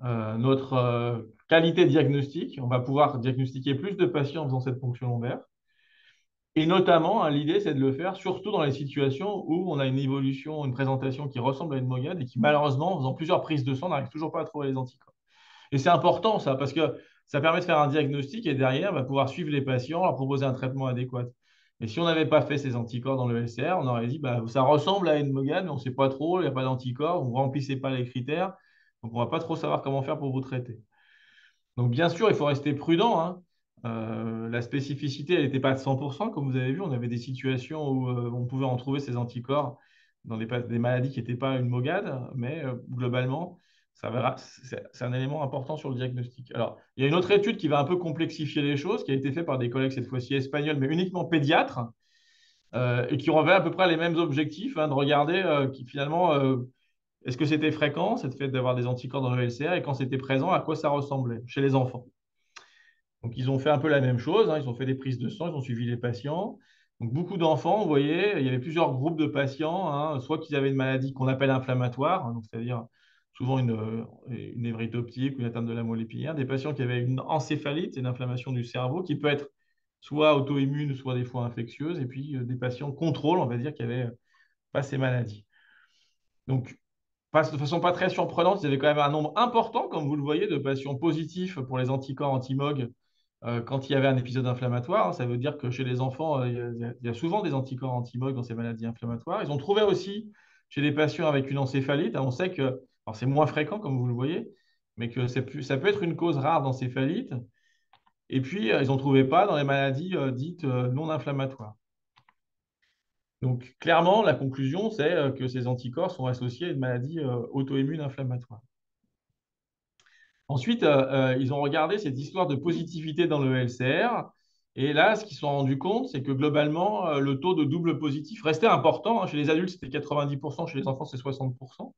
notre qualité de diagnostic. On va pouvoir diagnostiquer plus de patients en faisant cette ponction lombaire. Et notamment, l'idée, c'est de le faire surtout dans les situations où on a une évolution, une présentation qui ressemble à une MOGAD et qui, malheureusement, en faisant plusieurs prises de sang, n'arrive toujours pas à trouver les anticorps. Et c'est important, ça, parce que ça permet de faire un diagnostic et derrière, on va pouvoir suivre les patients, leur proposer un traitement adéquat. Et si on n'avait pas fait ces anticorps dans le LCR, on aurait dit bah, ça ressemble à une MOGAD, mais on ne sait pas trop, il n'y a pas d'anticorps, vous ne remplissez pas les critères, donc on ne va pas trop savoir comment faire pour vous traiter. Donc bien sûr, il faut rester prudent, hein. La spécificité, elle n'était pas de 100%, comme vous avez vu. On avait des situations où on pouvait en trouver ces anticorps dans des maladies qui n'étaient pas une MOGAD, mais globalement, c'est un élément important sur le diagnostic. Alors, il y a une autre étude qui va un peu complexifier les choses, qui a été faite par des collègues cette fois-ci espagnols, mais uniquement pédiatres, et qui avait à peu près les mêmes objectifs, hein, de regarder finalement, est-ce que c'était fréquent, cette fait d'avoir des anticorps dans le LCR, et quand c'était présent, à quoi ça ressemblait chez les enfants. Donc, ils ont fait un peu la même chose, hein. Ils ont fait des prises de sang, ils ont suivi les patients. Donc, beaucoup d'enfants, vous voyez, il y avait plusieurs groupes de patients, hein, soit qu'ils avaient une maladie qu'on appelle inflammatoire, hein, donc c'est-à-dire souvent une névrite optique ou une atteinte de la moelle épinière, des patients qui avaient une encéphalite, une inflammation du cerveau, qui peut être soit auto-immune, soit des fois infectieuse, et puis des patients contrôle, on va dire, qui n'avaient pas ces maladies. Donc, de façon pas très surprenante, il y avait quand même un nombre important, comme vous le voyez, de patients positifs pour les anticorps anti-MOG quand il y avait un épisode inflammatoire. Ça veut dire que chez les enfants, il y a souvent des anticorps anti-MOG dans ces maladies inflammatoires. Ils ont trouvé aussi chez les patients avec une encéphalite, hein, on sait que, alors c'est moins fréquent, comme vous le voyez, mais que ça peut être une cause rare d'encéphalite. Et puis, ils n'ont trouvé pas dans les maladies dites non inflammatoires. Donc, clairement, la conclusion, c'est que ces anticorps sont associés à une maladie auto-immune inflammatoire. Ensuite, ils ont regardé cette histoire de positivité dans le LCR. Et là, ce qu'ils se sont rendus compte, c'est que globalement, le taux de double positif restait important, hein. Chez les adultes, c'était 90%, chez les enfants, c'est 60%.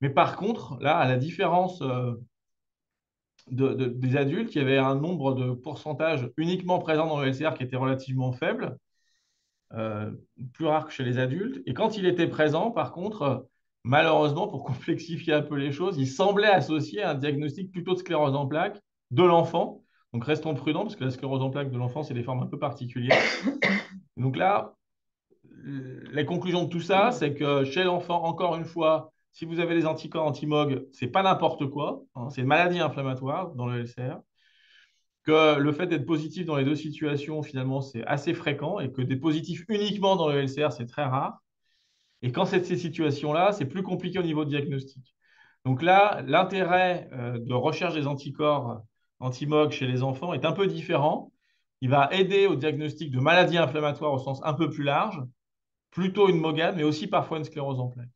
Mais par contre, là, à la différence des adultes, il y avait un nombre de pourcentages uniquement présents dans le LCR qui était relativement faible, euh, plus rare que chez les adultes. Et quand il était présent, par contre, malheureusement, pour complexifier un peu les choses, il semblait associer un diagnostic plutôt de sclérose en plaques de l'enfant. Donc restons prudents, parce que la sclérose en plaques de l'enfant, c'est des formes un peu particulières. Donc là, la conclusion de tout ça, c'est que chez l'enfant, encore une fois, si vous avez des anticorps anti-MOG, ce n'est pas n'importe quoi, hein, c'est une maladie inflammatoire dans le LCR. Que le fait d'être positif dans les deux situations, finalement, c'est assez fréquent et que des positifs uniquement dans le LCR, c'est très rare. Et quand c'est ces situations-là, c'est plus compliqué au niveau de diagnostic. Donc là, l'intérêt de recherche des anticorps anti-MOG chez les enfants est un peu différent. Il va aider au diagnostic de maladies inflammatoires au sens un peu plus large, plutôt une MOGAD, mais aussi parfois une sclérose en plaques.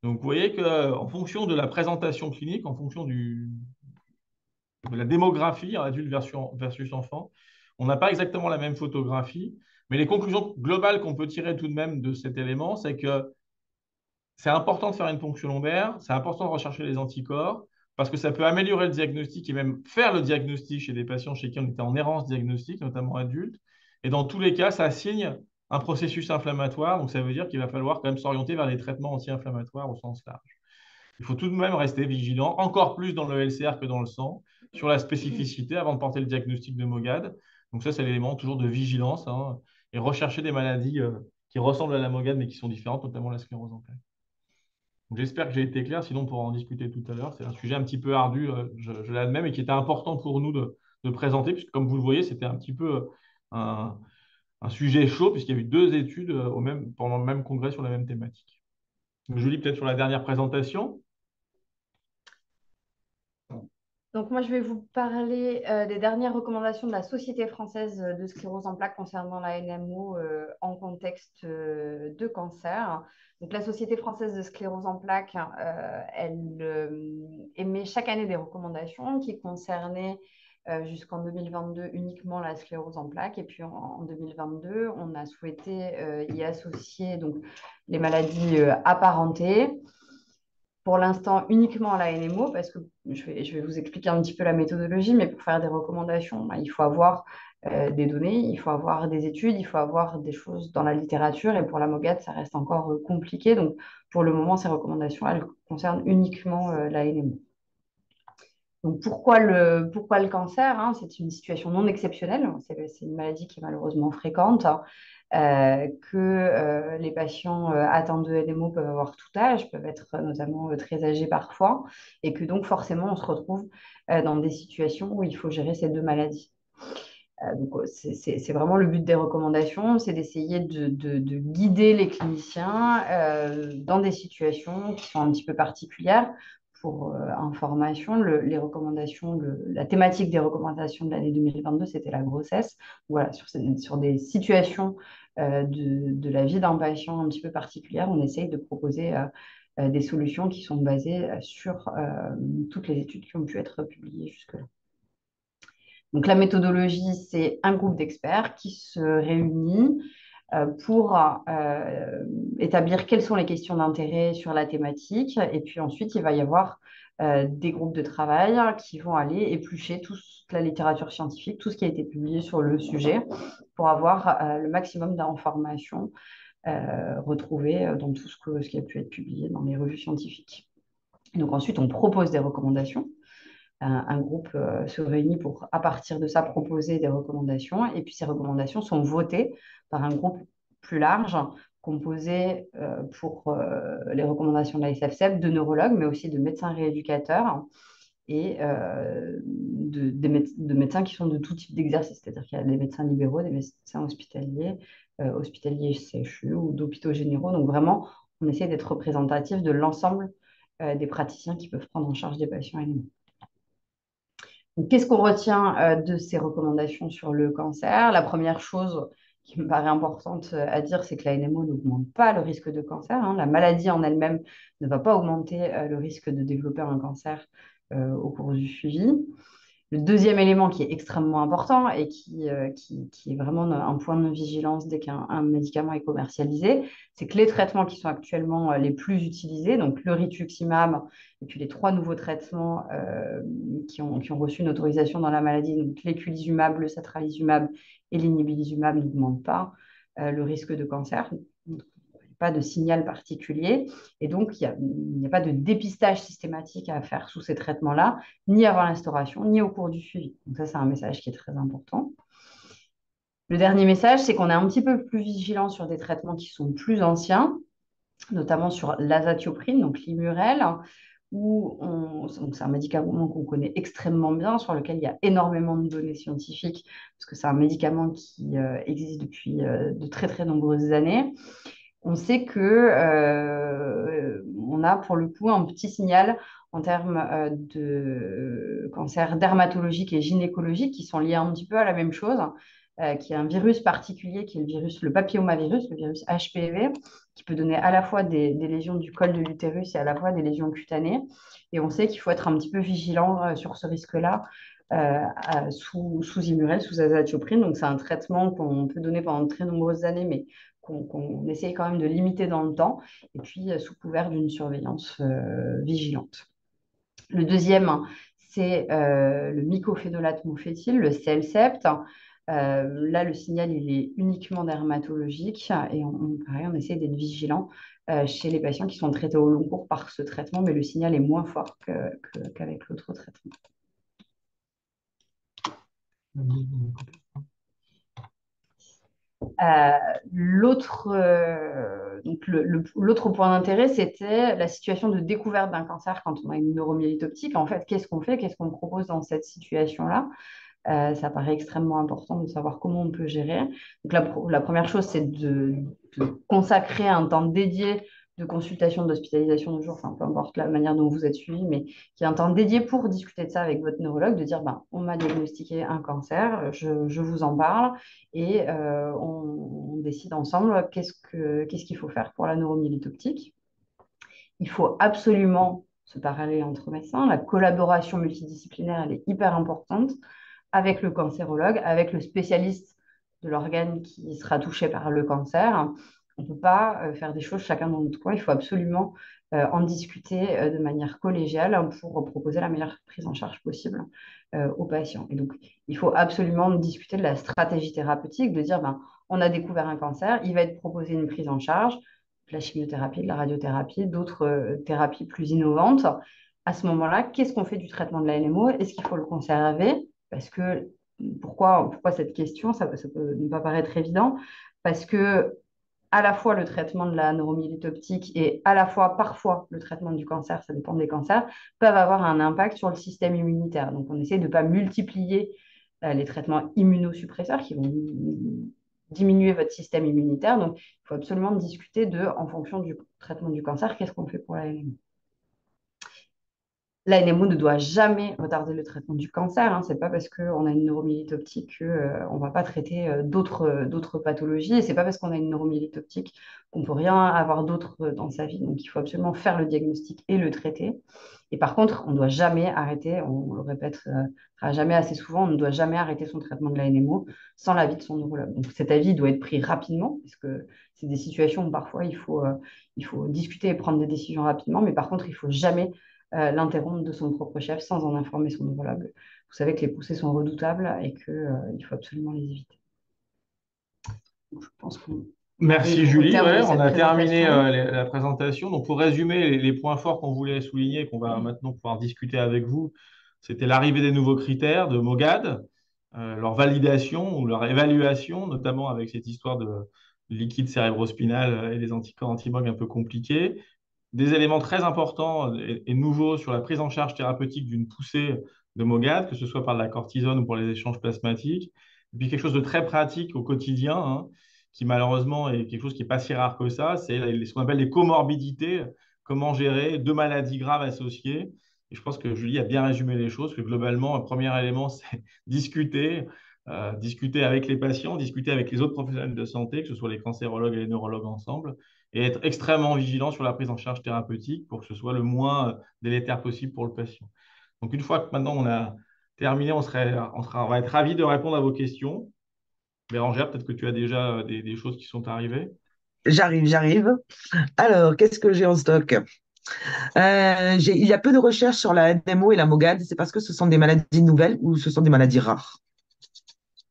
Donc vous voyez qu'en fonction de la présentation clinique, en fonction de la démographie, adulte versus enfant, on n'a pas exactement la même photographie. Mais les conclusions globales qu'on peut tirer tout de même de cet élément, c'est que c'est important de faire une ponction lombaire, c'est important de rechercher les anticorps, parce que ça peut améliorer le diagnostic et même faire le diagnostic chez des patients chez qui on était en errance diagnostique, notamment adultes. Et dans tous les cas, ça signe un processus inflammatoire, donc ça veut dire qu'il va falloir quand même s'orienter vers les traitements anti-inflammatoires au sens large. Il faut tout de même rester vigilant, encore plus dans le LCR que dans le sang, sur la spécificité avant de porter le diagnostic de MOGAD. Donc ça, c'est l'élément toujours de vigilance, hein, et rechercher des maladies qui ressemblent à la MOGAD mais qui sont différentes, notamment la sclérose en plaques. J'espère que j'ai été clair, sinon on pourra en discuter tout à l'heure. C'est un sujet un petit peu ardu, je l'admets, mais qui était important pour nous de présenter, puisque comme vous le voyez, c'était un petit peu un sujet chaud, puisqu'il y a eu deux études pendant le même congrès sur la même thématique. Donc, je lis peut-être sur la dernière présentation. Donc moi, je vais vous parler des dernières recommandations de la Société française de sclérose en plaques concernant la NMO en contexte de cancer. Donc la Société française de sclérose en plaques, elle émet chaque année des recommandations qui concernaient jusqu'en 2022 uniquement la sclérose en plaques. Et puis en 2022, on a souhaité y associer donc, les maladies apparentées. Pour l'instant, uniquement à la NMO, parce que je vais vous expliquer un petit peu la méthodologie, mais pour faire des recommandations, il faut avoir des données, il faut avoir des études, il faut avoir des choses dans la littérature, et pour la MOGAD, ça reste encore compliqué. Donc, pour le moment, ces recommandations, elles concernent uniquement la NMO. Donc, pourquoi le cancer, hein? C'est une situation non exceptionnelle. C'est une maladie qui est malheureusement fréquente, que les patients atteints de NMO peuvent avoir tout âge, peuvent être notamment très âgés parfois, et que donc forcément, on se retrouve dans des situations où il faut gérer ces deux maladies. Donc, c'est vraiment le but des recommandations, c'est d'essayer de guider les cliniciens dans des situations qui sont un petit peu particulières. Pour information, les recommandations, la thématique des recommandations de l'année 2022, c'était la grossesse. Voilà, sur des situations de la vie d'un patient un petit peu particulière, on essaye de proposer des solutions qui sont basées sur toutes les études qui ont pu être publiées jusque-là. Donc, la méthodologie, c'est un groupe d'experts qui se réunit pour établir quelles sont les questions d'intérêt sur la thématique. Et puis ensuite, il va y avoir des groupes de travail qui vont aller éplucher toute la littérature scientifique, tout ce qui a été publié sur le sujet, pour avoir le maximum d'informations retrouvées dans tout ce qui a pu être publié dans les revues scientifiques. Donc ensuite, on propose des recommandations. Un groupe se réunit pour, à partir de ça, proposer des recommandations. Et puis ces recommandations sont votées par un groupe plus large, composé pour les recommandations de la SFCEP, de neurologues, mais aussi de médecins rééducateurs et de médecins qui sont de tout type d'exercice. C'est-à-dire qu'il y a des médecins libéraux, des médecins hospitaliers, hospitaliers CHU ou d'hôpitaux généraux. Donc vraiment, on essaie d'être représentatif de l'ensemble des praticiens qui peuvent prendre en charge des patients LMO. Qu'est-ce qu'on retient de ces recommandations sur le cancer? La première chose qui me paraît importante à dire, c'est que la NMO n'augmente pas le risque de cancer, hein. La maladie en elle-même ne va pas augmenter le risque de développer un cancer au cours du suivi. Le deuxième élément qui est extrêmement important et qui est vraiment un point de vigilance dès qu'un médicament est commercialisé, c'est que les traitements qui sont actuellement les plus utilisés, donc le rituximab et puis les 3 nouveaux traitements qui ont reçu une autorisation dans la maladie, donc l'éculizumab, le satralizumab et l'inibilizumab, n'augmentent pas le risque de cancer. Pas de signal particulier. Et donc, il n'y a pas de dépistage systématique à faire sous ces traitements-là, ni avant l'instauration, ni au cours du suivi. Donc ça, c'est un message qui est très important. Le dernier message, c'est qu'on est un petit peu plus vigilant sur des traitements qui sont plus anciens, notamment sur l'azatioprine, donc l'Immurel, c'est un médicament qu'on connaît extrêmement bien, sur lequel il y a énormément de données scientifiques, parce que c'est un médicament qui existe depuis de très, très nombreuses années. On sait que on a pour le coup un petit signal en termes de cancer dermatologique et gynécologique qui sont liés un petit peu à la même chose, qui est un virus particulier, qui est le papillomavirus, le virus HPV, qui peut donner à la fois des lésions du col de l'utérus et à la fois des lésions cutanées. Et on sait qu'il faut être un petit peu vigilant sur ce risque-là sous Immurel, sous azatioprine. Donc c'est un traitement qu'on peut donner pendant de très nombreuses années, mais qu'on essaye quand même de limiter dans le temps, et puis sous couvert d'une surveillance vigilante. Le deuxième, c'est le mycophénolate mofétyle, le CELCEPT. Là, le signal, il est uniquement dermatologique et pareil, on essaie d'être vigilant chez les patients qui sont traités au long cours par ce traitement, mais le signal est moins fort qu'avec l'autre traitement. L'autre point d'intérêt, c'était la situation de découverte d'un cancer quand on a une neuromyélite optique. En fait, qu'est-ce qu'on fait? Qu'est-ce qu'on propose dans cette situation-là? Ça paraît extrêmement important de savoir comment on peut gérer. Donc, la première chose, c'est de consacrer un temps dédié de consultation, d'hospitalisation de jour, enfin, peu importe la manière dont vous êtes suivi, mais qui est un temps dédié pour discuter de ça avec votre neurologue, de dire, on m'a diagnostiqué un cancer, je vous en parle, et on décide ensemble qu'est-ce qu'il faut faire pour la neuromyélite optique. Il faut absolument se parler entre médecins. La collaboration multidisciplinaire, elle est hyper importante avec le cancérologue, avec le spécialiste de l'organe qui sera touché par le cancer. On ne peut pas faire des choses chacun dans notre coin. Il faut absolument en discuter de manière collégiale pour proposer la meilleure prise en charge possible aux patients. Et donc, il faut absolument discuter de la stratégie thérapeutique, de dire, on a découvert un cancer, il va être proposé une prise en charge, de la chimiothérapie, de la radiothérapie, d'autres thérapies plus innovantes. À ce moment-là, qu'est-ce qu'on fait du traitement de la NMO? Est-ce qu'il faut le conserver? Parce que, pourquoi cette question? Ça peut ne pas paraître évident. Parce que, à la fois le traitement de la neuromyélite optique et à la fois, parfois, le traitement du cancer, ça dépend des cancers, peuvent avoir un impact sur le système immunitaire. Donc, on essaie de ne pas multiplier les traitements immunosuppresseurs qui vont diminuer votre système immunitaire. Donc, il faut absolument discuter en fonction du traitement du cancer, qu'est-ce qu'on fait pour la NMO? La NMO ne doit jamais retarder le traitement du cancer, hein. Ce n'est pas parce qu'on a une neuromyélite optique qu'on ne va pas traiter d'autres pathologies. Et ce n'est pas parce qu'on a une neuromyélite optique qu'on ne peut rien avoir d'autre dans sa vie. Donc, il faut absolument faire le diagnostic et le traiter. Et par contre, on ne doit jamais arrêter, on le répète jamais assez souvent, on ne doit jamais arrêter son traitement de la NMO sans l'avis de son neurologue. Donc, cet avis doit être pris rapidement, parce que c'est des situations où parfois il faut discuter et prendre des décisions rapidement. Mais par contre, il ne faut jamais l'interrompre de son propre chef sans en informer son neurologue. vous savez que les poussées sont redoutables et qu'il faut absolument les éviter. Donc, je pense qu'on Merci arrive au Julie. terme de Ouais, on cette a terminé présentation. la présentation. Donc, pour résumer, les points forts qu'on voulait souligner, qu'on va maintenant pouvoir discuter avec vous, c'était l'arrivée des nouveaux critères de MOGAD, leur validation ou leur évaluation, notamment avec cette histoire de liquide cérébrospinal et des anticorps anti-MOG un peu compliqués. Des éléments très importants et nouveaux sur la prise en charge thérapeutique d'une poussée de MOGAD, que ce soit par de la cortisone ou pour les échanges plasmatiques. Et puis quelque chose de très pratique au quotidien, hein, qui malheureusement est quelque chose qui n'est pas si rare que ça, c'est ce qu'on appelle les comorbidités, comment gérer deux maladies graves associées. Et je pense que Julie a bien résumé les choses, que globalement, un premier élément, c'est discuter avec les patients, discuter avec les autres professionnels de santé, que ce soit les cancérologues et les neurologues ensemble, et être extrêmement vigilant sur la prise en charge thérapeutique pour que ce soit le moins délétère possible pour le patient. Donc, une fois que maintenant on a terminé, on va être ravis de répondre à vos questions. Bérangère, peut-être que tu as déjà des choses qui sont arrivées. J'arrive. Alors, qu'est-ce que j'ai en stock? Il y a peu de recherches sur la NMO et la MOGAD. C'est parce que ce sont des maladies nouvelles ou ce sont des maladies rares?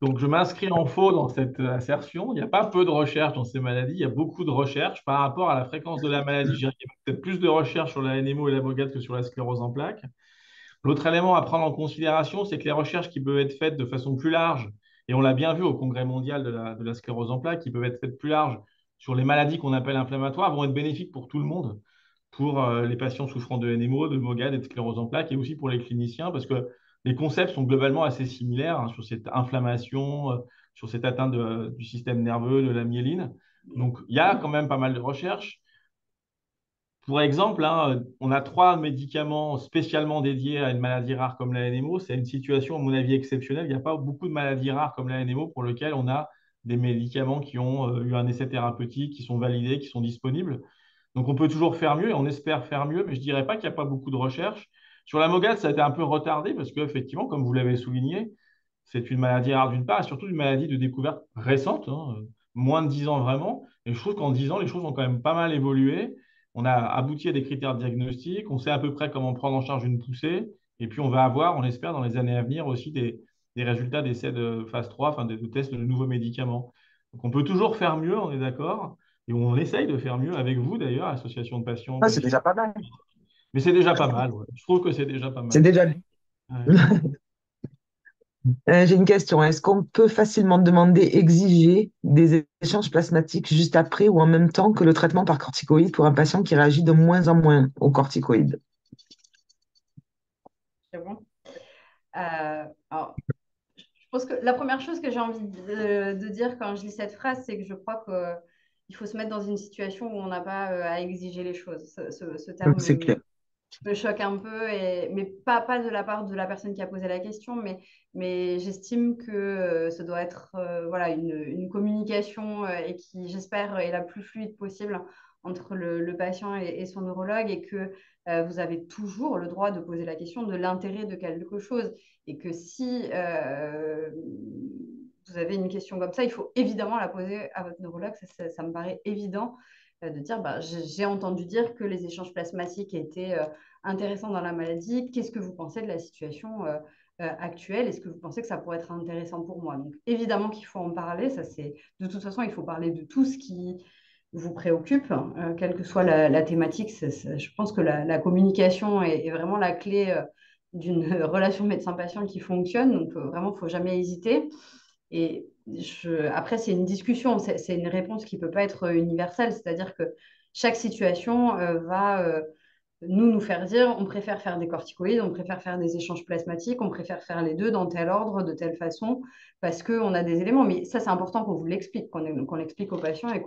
Donc, je m'inscris en faux dans cette assertion. Il n'y a pas peu de recherches dans ces maladies, il y a beaucoup de recherches par rapport à la fréquence de la maladie. Je dirais qu'il y a peut-être plus de recherches sur la NMO et la MOGAD que sur la sclérose en plaques. L'autre élément à prendre en considération, c'est que les recherches qui peuvent être faites de façon plus large, et on l'a bien vu au Congrès mondial de la sclérose en plaques, qui peuvent être faites plus larges sur les maladies qu'on appelle inflammatoires, vont être bénéfiques pour tout le monde, pour les patients souffrant de NMO, de MOGAD et de sclérose en plaques, et aussi pour les cliniciens, parce que les concepts sont globalement assez similaires, hein, sur cette inflammation, sur cette atteinte du système nerveux, de la myéline. Donc, il y a quand même pas mal de recherches. Pour exemple, hein, on a 3 médicaments spécialement dédiés à une maladie rare comme la NMO. C'est une situation, à mon avis, exceptionnelle. Il n'y a pas beaucoup de maladies rares comme la NMO pour lesquelles on a des médicaments qui ont eu un essai thérapeutique, qui sont validés, qui sont disponibles. Donc, on peut toujours faire mieux et on espère faire mieux, mais je ne dirais pas qu'il n'y a pas beaucoup de recherches. Sur la MOGAD, ça a été un peu retardé parce qu'effectivement, comme vous l'avez souligné, c'est une maladie rare d'une part et surtout une maladie de découverte récente, hein, moins de 10 ans vraiment. Et je trouve qu'en 10 ans, les choses ont quand même pas mal évolué. On a abouti à des critères diagnostiques, on sait à peu près comment prendre en charge une poussée, et puis on va avoir, on espère, dans les années à venir aussi des résultats d'essais de phase 3, enfin de tests de nouveaux médicaments. Donc on peut toujours faire mieux, on est d'accord, et on essaye de faire mieux avec vous d'ailleurs, association de patients, Ah, c'est patients. déjà pas mal. Mais c'est déjà pas mal, ouais. Je trouve que c'est déjà pas C'est mal. déjà. Ouais. J'ai une question. Est-ce qu'on peut facilement demander, exiger des échanges plasmatiques juste après ou en même temps que le traitement par corticoïde pour un patient qui réagit de moins en moins aux corticoïdes? C'est bon. Alors, je pense que la première chose que j'ai envie de dire quand je lis cette phrase, c'est que je crois qu'il faut se mettre dans une situation où on n'a pas à exiger les choses. Ce terme C'est clair. me choque un peu, mais pas de la part de la personne qui a posé la question, mais j'estime que ça doit être voilà, une communication et qui, j'espère, est la plus fluide possible entre le patient et son neurologue et que vous avez toujours le droit de poser la question de l'intérêt de quelque chose et que si vous avez une question comme ça, il faut évidemment la poser à votre neurologue, ça me paraît évident de dire, bah, j'ai entendu dire que les échanges plasmatiques étaient intéressants dans la maladie. Qu'est-ce que vous pensez de la situation actuelle? Est-ce que vous pensez que ça pourrait être intéressant pour moi? Donc, évidemment qu'il faut en parler. Ça, c'est de toute façon, il faut parler de tout ce qui vous préoccupe, quelle que soit la thématique. Je pense que la communication est vraiment la clé d'une relation médecin-patient qui fonctionne. Donc, vraiment, il ne faut jamais hésiter. Et après, c'est une discussion, c'est une réponse qui ne peut pas être universelle, c'est-à-dire que chaque situation va nous faire dire on préfère faire des corticoïdes, on préfère faire des échanges plasmatiques, on préfère faire les deux dans tel ordre, de telle façon, parce qu'on a des éléments. Mais ça, c'est important qu'on vous l'explique, qu'on l'explique aux patients et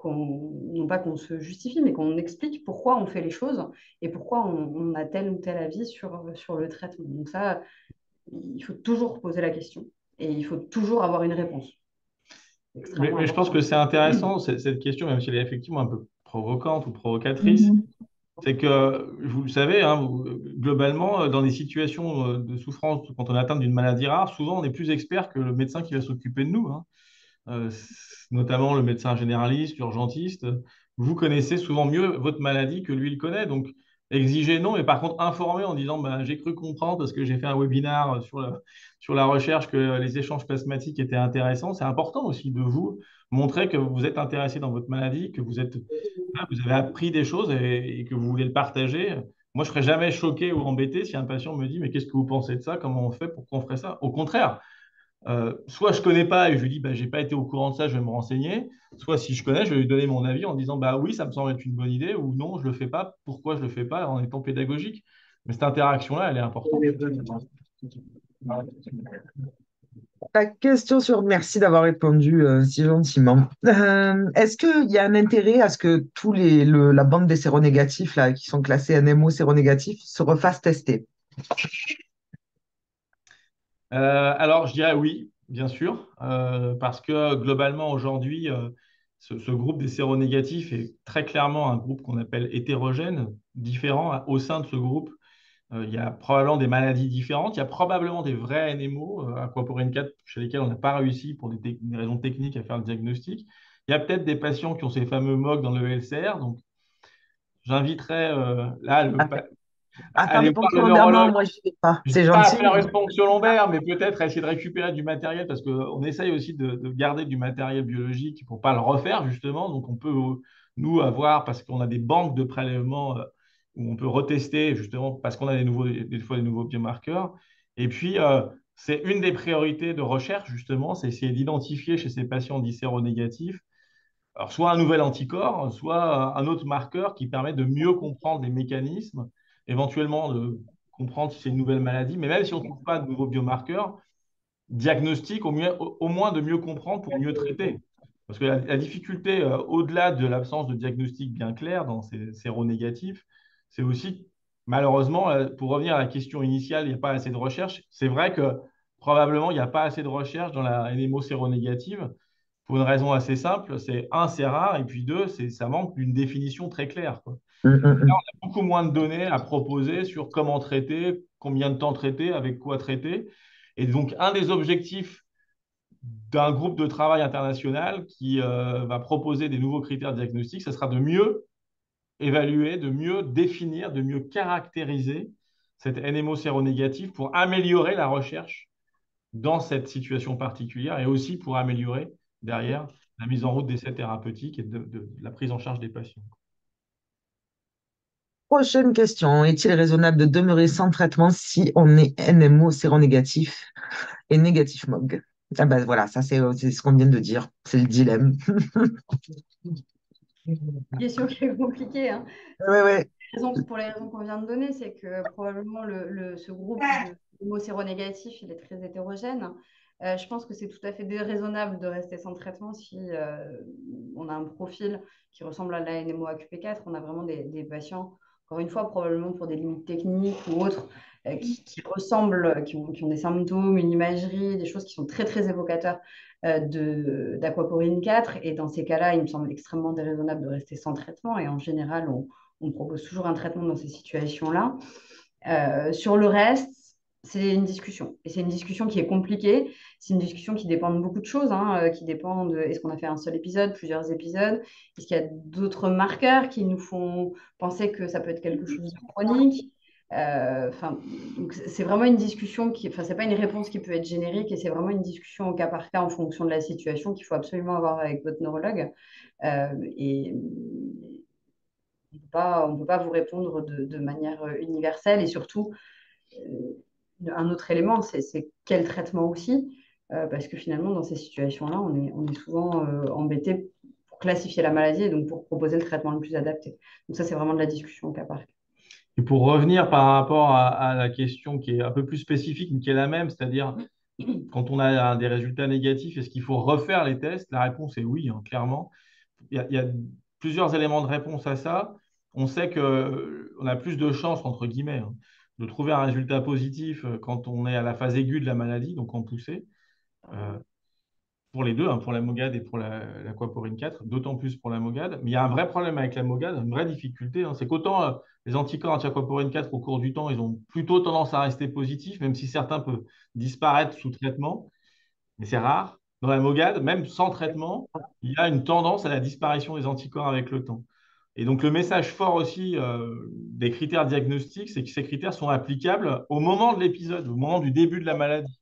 non pas qu'on se justifie, mais qu'on explique pourquoi on fait les choses et pourquoi on a tel ou tel avis sur le traitement. Donc ça, il faut toujours poser la question et il faut toujours avoir une réponse. C'est extrêmement Mais je pense important. que c'est intéressant, cette question, même si elle est effectivement un peu provocante ou provocatrice. Mhm. C'est que, vous le savez, hein, globalement, dans des situations de souffrance, quand on est atteint d'une maladie rare, souvent on est plus expert que le médecin qui va s'occuper de nous, hein. Notamment le médecin généraliste, l'urgentiste. Vous connaissez souvent mieux votre maladie que lui le connaît. Donc, Exiger, non, mais par contre, informer en disant bah, j'ai cru comprendre parce que j'ai fait un webinaire sur la recherche que les échanges plasmatiques étaient intéressants. C'est important aussi de vous montrer que vous êtes intéressé dans votre maladie, que vous avez appris des choses et que vous voulez le partager. Moi, je ne serais jamais choqué ou embêté si un patient me dit mais qu'est-ce que vous pensez de ça? Comment on fait pour qu'on ferait ça? Au contraire, soit je ne connais pas et je lui dis bah, j'ai pas été au courant de ça, je vais me renseigner. Soit si je connais, je vais lui donner mon avis en disant bah oui, ça me semble être une bonne idée ou non, je ne le fais pas. Pourquoi je ne le fais pas en étant pédagogique? Mais cette interaction-là, elle est importante. La question sur merci d'avoir répondu si gentiment. Est-ce qu'il y a un intérêt à ce que la bande des séronégatifs là, qui sont classés NMO séronégatifs se refassent tester? Alors, je dirais oui, bien sûr, parce que globalement, aujourd'hui, ce groupe des séronégatifs est très clairement un groupe qu'on appelle hétérogène, différent. Au sein de ce groupe, il y a probablement des maladies différentes. Il y a probablement des vrais NMO, aquaporine 4, chez lesquels on n'a pas réussi pour des raisons techniques à faire le diagnostic. Il y a peut-être des patients qui ont ces fameux MOG dans le LCR. Donc, j'inviterais À, à faire des aller voir le ponctions lombaires, neurologue. moi je ne sais pas. Je ne C'est dis pas à gentil. faire une ponction lombaire, mais peut-être à essayer de récupérer du matériel parce qu'on essaye aussi de garder du matériel biologique pour ne pas le refaire, justement. Donc, on peut, nous, avoir, parce qu'on a des banques de prélèvements où on peut retester, justement, parce qu'on a des fois des nouveaux biomarqueurs. Et puis, c'est une des priorités de recherche, justement, c'est essayer d'identifier chez ces patients dits séronégatifs, alors soit un nouvel anticorps, soit un autre marqueur qui permet de mieux comprendre les mécanismes, éventuellement de comprendre si c'est une nouvelle maladie, mais même si on ne trouve pas de nouveaux biomarqueurs, diagnostic au moins de mieux comprendre pour mieux traiter. Parce que la difficulté, au-delà de l'absence de diagnostic bien clair dans ces séronégatifs, c'est aussi, malheureusement, pour revenir à la question initiale, il n'y a pas assez de recherche. C'est vrai que probablement, il n'y a pas assez de recherche dans la NMO séronégative pour une raison assez simple. C'est un, c'est rare, et puis deux, ça manque d'une définition très claire, quoi. Mm. Beaucoup moins de données à proposer sur comment traiter, combien de temps traiter, avec quoi traiter. Et donc, un des objectifs d'un groupe de travail international qui va proposer des nouveaux critères diagnostiques, ce sera de mieux évaluer, de mieux définir, de mieux caractériser cette NMO séronégative pour améliorer la recherche dans cette situation particulière et aussi pour améliorer derrière la mise en route d'essais thérapeutiques et de la prise en charge des patients. Prochaine question. Est-il raisonnable de demeurer sans traitement si on est NMO séronégatif et négatif MOG? Ah ben voilà, ça c'est ce qu'on vient de dire. C'est le dilemme. Question qui est compliquée, hein. Ouais, ouais. Pour les raisons qu'on vient de donner, c'est que probablement ce groupe de homo séronégatifs, il est très hétérogène. Je pense que c'est tout à fait déraisonnable de rester sans traitement si on a un profil qui ressemble à la NMO-AQP4. On a vraiment des patients, encore une fois, probablement pour des limites techniques ou autres, qui ressemblent, qui ont des symptômes, une imagerie, des choses qui sont très, très évocateurs d'aquaporine 4. Et dans ces cas-là, il me semble extrêmement déraisonnable de rester sans traitement. Et en général, on propose toujours un traitement dans ces situations-là. Sur le reste, c'est une discussion. Et c'est une discussion qui est compliquée. C'est une discussion qui dépend de beaucoup de choses, hein, qui dépend de est-ce qu'on a fait un seul épisode, plusieurs épisodes, est-ce qu'il y a d'autres marqueurs qui nous font penser que ça peut être quelque chose de chronique. Donc c'est vraiment une discussion c'est pas une réponse qui peut être générique et c'est vraiment une discussion au cas par cas en fonction de la situation qu'il faut absolument avoir avec votre neurologue. Et on ne peut pas vous répondre de manière universelle. Et surtout, un autre élément, c'est quel traitement aussi. Parce que finalement, dans ces situations-là, on est souvent embêté pour classifier la maladie et donc pour proposer le traitement le plus adapté. Donc ça, c'est vraiment de la discussion au cas par cas. Et pour revenir par rapport à la question qui est un peu plus spécifique, mais qui est la même, c'est-à-dire quand on a des résultats négatifs, est-ce qu'il faut refaire les tests? La réponse est oui, hein, clairement. Il y a plusieurs éléments de réponse à ça. On sait qu'on a plus de chances, entre guillemets, hein, de trouver un résultat positif quand on est à la phase aiguë de la maladie, donc en poussée, euh, pour les deux, hein, pour la MOGAD et pour l'aquaporine 4, d'autant plus pour la MOGAD. Mais il y a un vrai problème avec la MOGAD, une vraie difficulté, hein, c'est qu'autant les anticorps anti-aquaporine 4, au cours du temps, ils ont plutôt tendance à rester positifs, même si certains peuvent disparaître sous traitement, mais c'est rare. Dans la MOGAD, même sans traitement, il y a une tendance à la disparition des anticorps avec le temps. Et donc, le message fort aussi des critères diagnostiques, c'est que ces critères sont applicables au moment de l'épisode, au moment du début de la maladie.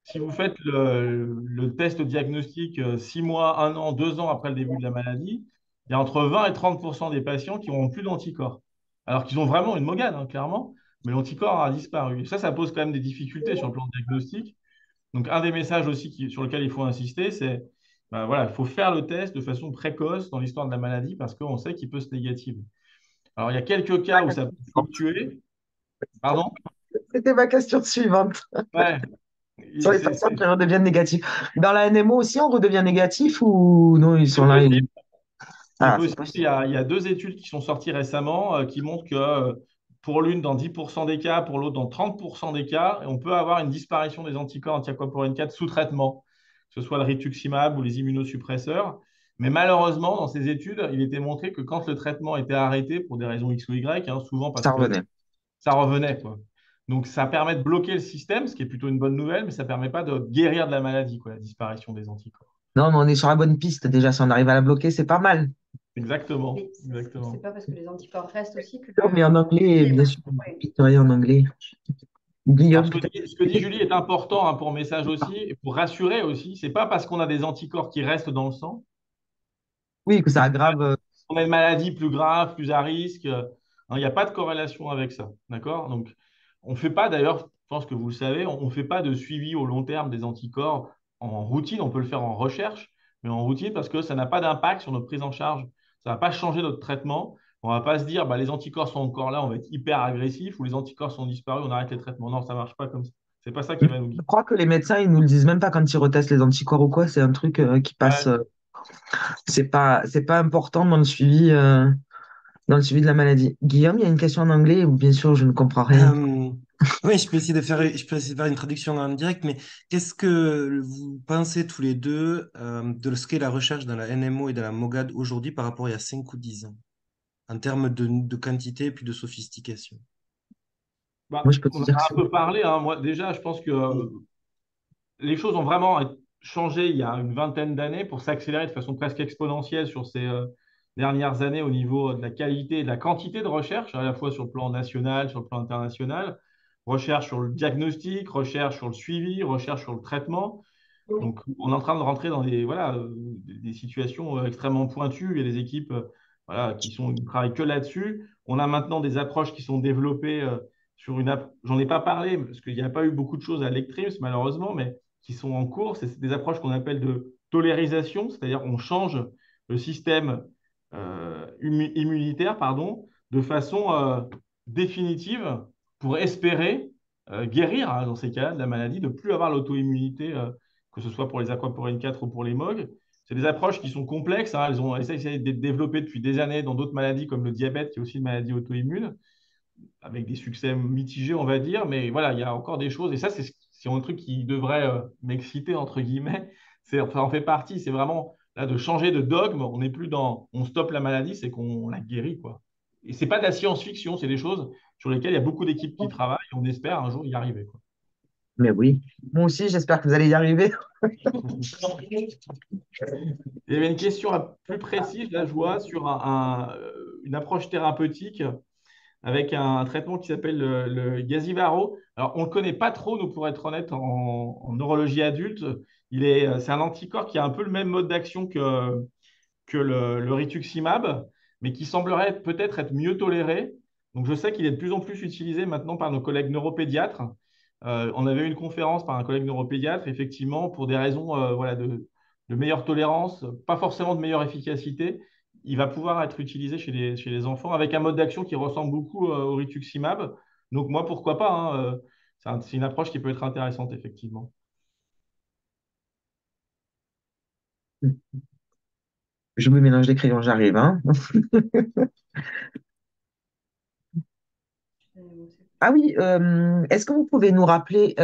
Si vous faites le test diagnostic 6 mois, 1 an, 2 ans après le début de la maladie, il y a entre 20 et 30% des patients qui n'auront plus d'anticorps. Alors qu'ils ont vraiment une mogade, hein, clairement, mais l'anticorps a disparu. Et ça pose quand même des difficultés sur le plan diagnostic. Donc, un des messages aussi sur lequel il faut insister, c'est ben voilà, il faut faire le test de façon précoce dans l'histoire de la maladie parce qu'on sait qu'il peut se négative. Alors, il y a quelques cas où ça peut fluctuer. Pardon? C'était ma question suivante. Ouais. Sur les patients qui redeviennent négatifs. Dans la NMO aussi, on redevient négatif ou non, ils sont C'est là possible. C'est Ah, c'est possible. Il y possible. a, il y a 2 études qui sont sorties récemment qui montrent que pour l'une, dans 10% des cas, pour l'autre, dans 30% des cas, on peut avoir une disparition des anticorps anti-aquaporine 4 sous traitement, que ce soit le rituximab ou les immunosuppresseurs. Mais malheureusement, dans ces études, il était montré que quand le traitement était arrêté pour des raisons X ou Y, hein, souvent parce Ça que revenait. ça revenait, quoi. Donc, ça permet de bloquer le système, ce qui est plutôt une bonne nouvelle, mais ça ne permet pas de guérir de la maladie, quoi, la disparition des anticorps. Non, mais on est sur la bonne piste déjà. Si on arrive à la bloquer, c'est pas mal. Exactement. Et c'est Exactement. pas parce que les anticorps restent aussi que Non, mais en la anglais, maladie est bien moins sûr, contrôlée. historien en anglais. Alors, Guillaume, ce que peut-être. dit Julie est important hein, pour message aussi, et pour rassurer aussi. C'est pas parce qu'on a des anticorps qui restent dans le sang Oui, que ça aggrave. qu'on a une maladie plus grave, plus à risque. Il n'y a pas de corrélation avec ça. D'accord? Donc, on ne fait pas, d'ailleurs, je pense que vous le savez, on ne fait pas de suivi au long terme des anticorps en routine. On peut le faire en recherche, mais en routine parce que ça n'a pas d'impact sur notre prise en charge. Ça ne va pas changer notre traitement. On ne va pas se dire, bah, les anticorps sont encore là, on va être hyper agressif, ou les anticorps sont disparus, on arrête les traitements. Non, ça ne marche pas comme ça. C'est pas ça qui va nous Je guider. crois que les médecins, ils nous le disent même pas quand ils retestent les anticorps ou quoi. C'est un truc qui passe. Ouais. C'est pas important dans le suivi de la maladie. Guillaume, il y a une question en anglais où bien sûr je ne comprends rien. Euh, oui, je peux essayer de faire une traduction en direct, mais qu'est-ce que vous pensez tous les deux de ce qu'est la recherche dans la NMO et dans la MOGAD aujourd'hui par rapport à il y a 5 ou 10 ans, en termes de quantité et puis de sophistication? Moi, Bah, je peux on te en dire que a un peu parlé, hein. Moi, déjà, je pense que les choses ont vraiment changé il y a une vingtaine d'années pour s'accélérer de façon presque exponentielle sur ces dernières années au niveau de la qualité et de la quantité de recherche, à la fois sur le plan national, sur le plan international. Recherche sur le diagnostic, recherche sur le suivi, recherche sur le traitement. Donc, on est en train de rentrer dans voilà, des situations extrêmement pointues. Il y a des équipes voilà, qui travaillent que là-dessus. On a maintenant des approches qui sont développées sur j'en ai pas parlé parce qu'il n'y a pas eu beaucoup de choses à l'ECTRIMS malheureusement, mais qui sont en cours. C'est des approches qu'on appelle de tolérisation, c'est-à-dire qu'on change le système immunitaire pardon, de façon définitive pour espérer guérir hein, dans ces cas-là de la maladie, de ne plus avoir l'auto-immunité que ce soit pour les aquaporine 4 ou pour les MOG. C'est des approches qui sont complexes. Hein. Elles ont essayé d'être développées depuis des années dans d'autres maladies comme le diabète, qui est aussi une maladie auto-immune, avec des succès mitigés, on va dire. Mais voilà, il y a encore des choses. Et ça, c'est un truc qui devrait m'exciter, entre guillemets. Ça en fait partie. C'est vraiment là de changer de dogme. On n'est plus dans on stoppe la maladie, c'est qu'on la guérit, quoi. Et c'est pas de la science-fiction, c'est des choses sur lesquelles il y a beaucoup d'équipes qui travaillent. Et on espère un jour y arriver, quoi. Mais oui. Moi aussi, j'espère que vous allez y arriver. Il y avait une question plus précise, là, je vois, sur une approche thérapeutique avec un traitement qui s'appelle le Gazivaro. Alors, on ne le connaît pas trop, nous, pour être honnête, en neurologie adulte. C'est un anticorps qui a un peu le même mode d'action que le rituximab, mais qui semblerait peut-être être mieux toléré. Donc, je sais qu'il est de plus en plus utilisé maintenant par nos collègues neuropédiatres. On avait eu une conférence par un collègue neuropédiatre, effectivement, pour des raisons voilà, de meilleure tolérance, pas forcément de meilleure efficacité. Il va pouvoir être utilisé chez les enfants avec un mode d'action qui ressemble beaucoup au rituximab. Donc, moi, pourquoi pas hein, c'est une approche qui peut être intéressante, effectivement. Je me mélange les crayons, j'arrive, hein. Ah oui, est-ce que vous pouvez nous rappeler,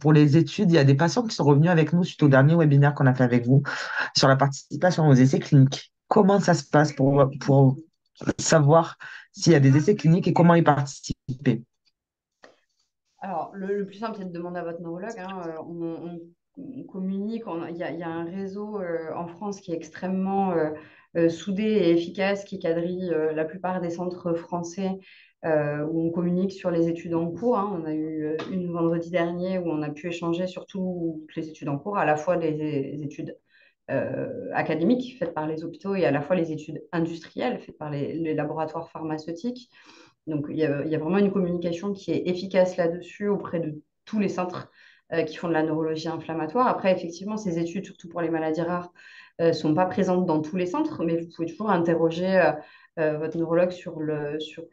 pour les études, il y a des patients qui sont revenus avec nous suite au dernier webinaire qu'on a fait avec vous sur la participation aux essais cliniques. Comment ça se passe pour savoir s'il y a des essais cliniques et comment y participer? Alors, le plus simple, c'est de demander à votre neurologue, hein. On communique, il y a un réseau en France qui est extrêmement soudée et efficace qui quadrille la plupart des centres français où on communique sur les études en cours, hein. On a eu une vendredi dernier où on a pu échanger sur toutes les études en cours, à la fois les études académiques faites par les hôpitaux et à la fois les études industrielles faites par les laboratoires pharmaceutiques. Donc, il y a vraiment une communication qui est efficace là-dessus auprès de tous les centres qui font de la neurologie inflammatoire. Après, effectivement, ces études, surtout pour les maladies rares, ne sont pas présentes dans tous les centres, mais vous pouvez toujours interroger votre neurologue sur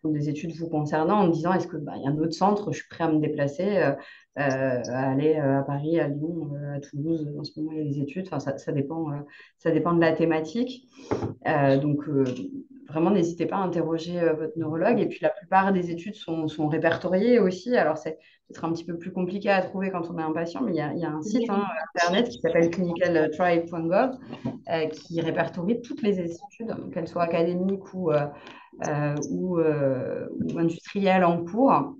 des études vous concernant en disant est-ce qu'il y a un autre centre, je suis prêt à me déplacer, à aller à Paris, à Lyon, à Toulouse. En ce moment, il y a des études. Enfin, ça dépend de la thématique. Donc, vraiment, n'hésitez pas à interroger votre neurologue. Et puis, la plupart des études sont répertoriées aussi. Alors, c'est peut-être un petit peu plus compliqué à trouver quand on est un patient, mais il y a un site internet qui s'appelle clinicaltrial.gov qui répertorie toutes les études, qu'elles soient académiques ou industrielles en cours.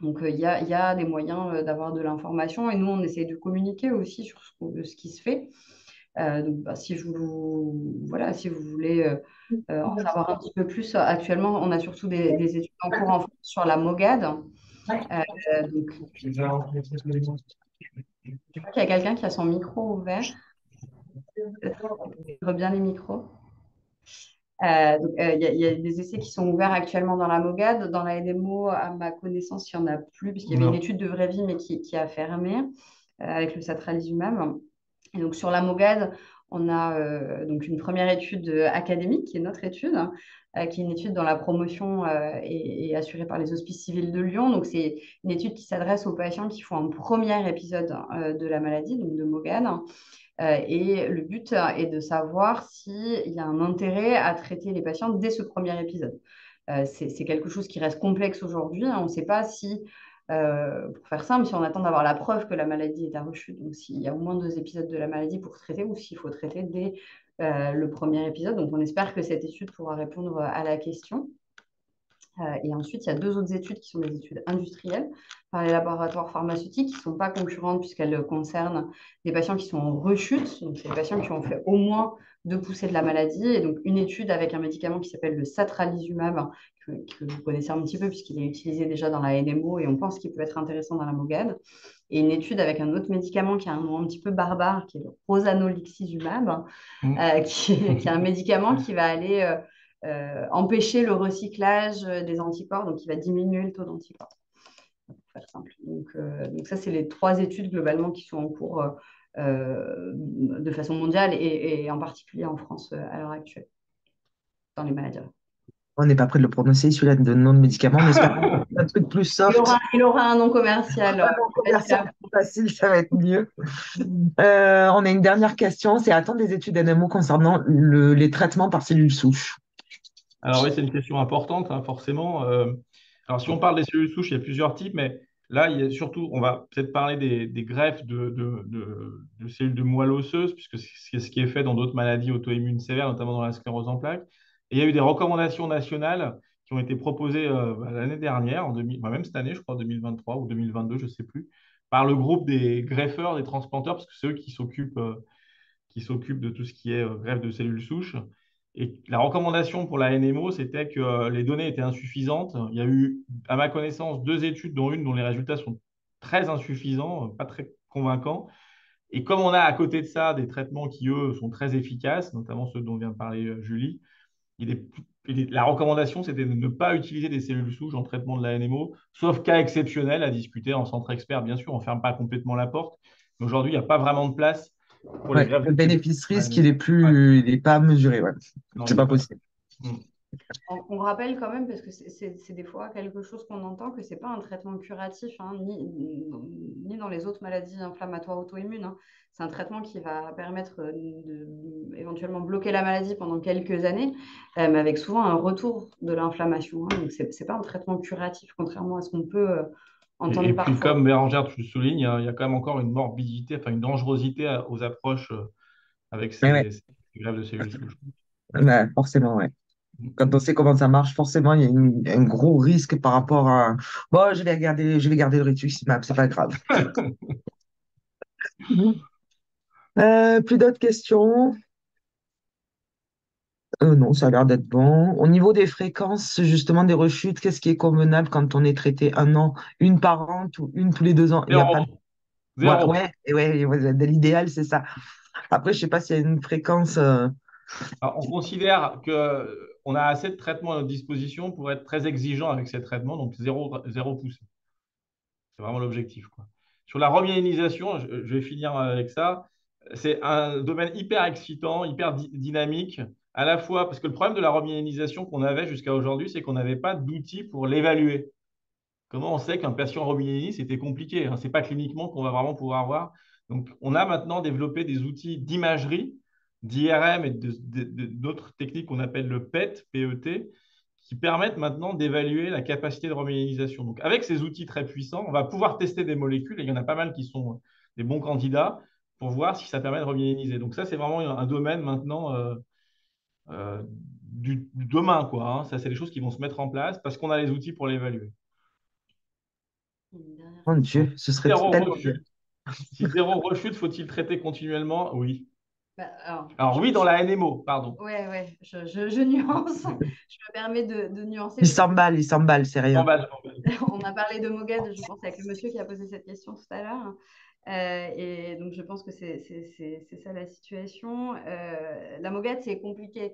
Donc, il y a des moyens d'avoir de l'information et nous, on essaie de communiquer aussi sur ce qui se fait. Donc, voilà, si vous voulez en savoir un petit peu plus, actuellement, on a surtout des études en cours en France sur la MOGAD. Donc, je crois qu'il y a quelqu'un qui a son micro ouvert. Ouvre bien les micros. Donc, il y a des essais qui sont ouverts actuellement dans la MOGAD. Dans la NMO, à ma connaissance, il n'y en a plus, puisqu'il y avait une étude de vraie vie, mais qui a fermé avec le satralizumab. Et donc, sur la MOGAD, on a donc une première étude académique, qui est notre étude, qui est une étude dont la promotion est assurée par les Hospices civils de Lyon. Donc, c'est une étude qui s'adresse aux patients qui font un premier épisode de la maladie, donc de MOGAD. Et le but est de savoir s'il y a un intérêt à traiter les patients dès ce premier épisode. C'est quelque chose qui reste complexe aujourd'hui, hein. On ne sait pas si, pour faire simple, si on attend d'avoir la preuve que la maladie est à rechute, donc s'il y a au moins 2 épisodes de la maladie pour traiter, ou s'il faut traiter dès le premier épisode. Donc on espère que cette étude pourra répondre à la question. Et ensuite, il y a 2 autres études qui sont des études industrielles par les laboratoires pharmaceutiques qui ne sont pas concurrentes puisqu'elles concernent des patients qui sont en rechute. Donc, c'est des patients qui ont fait au moins 2 poussées de la maladie. Et donc, une étude avec un médicament qui s'appelle le satralizumab, que vous connaissez un petit peu puisqu'il est utilisé déjà dans la NMO et on pense qu'il peut être intéressant dans la MOGAD. Et une étude avec un autre médicament qui a un nom un petit peu barbare, qui est le rosanolixizumab, qui est un médicament qui va aller empêcher le recyclage des anticorps, donc il va diminuer le taux d'anticorps, pour faire simple. Donc ça, c'est les 3 études globalement qui sont en cours de façon mondiale et en particulier en France à l'heure actuelle, dans les maladies rares. On n'est pas prêt de le prononcer, celui-là, de nom de médicament, mais c'est un truc plus soft. Il aura un nom commercial. Commercial plus facile, ça va être mieux. On a une dernière question, c'est attendre des études NMO concernant les traitements par cellules souches. Alors oui, c'est une question importante, hein, forcément. Alors si on parle des cellules souches, il y a plusieurs types, mais là, il y a surtout, on va peut-être parler des greffes de cellules de moelle osseuse, puisque c'est ce qui est fait dans d'autres maladies auto-immunes sévères, notamment dans la sclérose en plaques. Et il y a eu des recommandations nationales qui ont été proposées l'année dernière, même cette année, je crois, 2023 ou 2022, je ne sais plus, par le groupe des greffeurs, des transplanteurs, parce que c'est eux qui s'occupent de tout ce qui est greffe de cellules souches. Et la recommandation pour la NMO, c'était que les données étaient insuffisantes. Il y a eu, à ma connaissance, 2 études, dont une dont les résultats sont très insuffisants, pas très convaincants. Et comme on a à côté de ça des traitements qui, eux, sont très efficaces, notamment ceux dont vient de parler Julie, la recommandation, c'était de ne pas utiliser des cellules souches en traitement de la NMO, sauf cas exceptionnels à discuter en centre expert. Bien sûr, on ne ferme pas complètement la porte, mais aujourd'hui, il n'y a pas vraiment de place pour les greffes. Le bénéfice-risque, il n'est pas mesuré. Ouais. C'est pas possible. On rappelle quand même, parce que c'est des fois quelque chose qu'on entend, que ce n'est pas un traitement curatif, hein, ni dans les autres maladies inflammatoires auto-immunes, hein. C'est un traitement qui va permettre éventuellement bloquer la maladie pendant quelques années, mais avec souvent un retour de l'inflammation, hein. Donc, ce n'est pas un traitement curatif, contrairement à ce qu'on peut entendre Et parfois. puis, comme Bérangère, tu le soulignes, il y a quand même encore une morbidité, enfin une dangerosité aux approches avec ces greffes de cellules souches. Forcément, ouais. Quand on sait comment ça marche, forcément, il y a un gros risque par rapport à bon, je vais garder le rituximab, c'est pas grave. Plus d'autres questions? Non, ça a l'air d'être bon. Au niveau des fréquences, justement, des rechutes, qu'est-ce qui est convenable quand on est traité un an, une par an, ou une tous les 2 ans? Il n'y a pas. Zéro. Zéro. Ouais, ouais, l'idéal, c'est ça. Après, je sais pas s'il y a une fréquence. Alors, on considère qu'on a assez de traitements à notre disposition pour être très exigeant avec ces traitements, donc zéro poussée. C'est vraiment l'objectif, quoi. Sur la remyélisation, je vais finir avec ça. C'est un domaine hyper excitant, hyper dynamique, à la fois parce que le problème de la remyélisation qu'on avait jusqu'à aujourd'hui, c'est qu'on n'avait pas d'outils pour l'évaluer. Comment on sait qu'un patient remyélise, c'était compliqué, hein. Ce n'est pas cliniquement qu'on va vraiment pouvoir voir. Donc, on a maintenant développé des outils d'imagerie, d'IRM et d'autres techniques qu'on appelle le PET, PET, qui permettent maintenant d'évaluer la capacité de remyélisation. Donc, avec ces outils très puissants, on va pouvoir tester des molécules, et il y en a pas mal qui sont des bons candidats pour voir si ça permet de remyéliser. Donc, ça, c'est vraiment un domaine maintenant du demain, quoi, hein. Ça, c'est des choses qui vont se mettre en place parce qu'on a les outils pour l'évaluer. Une dernière Mon question. Dieu, ce serait Zéro tellement bien. refus. Si zéro refus, faut-il traiter continuellement? Oui. Bah, alors, Alors oui, dans la NMO, pardon. ouais, je nuance. Je me permets de nuancer Il parce que s'emballe, il s'emballe, c'est Je rien. m'emballe, je m'emballe. on a parlé de Mogad, je pense, avec le monsieur qui a posé cette question tout à l'heure. Et donc, je pense que c'est ça la situation. La Mogad, c'est compliqué.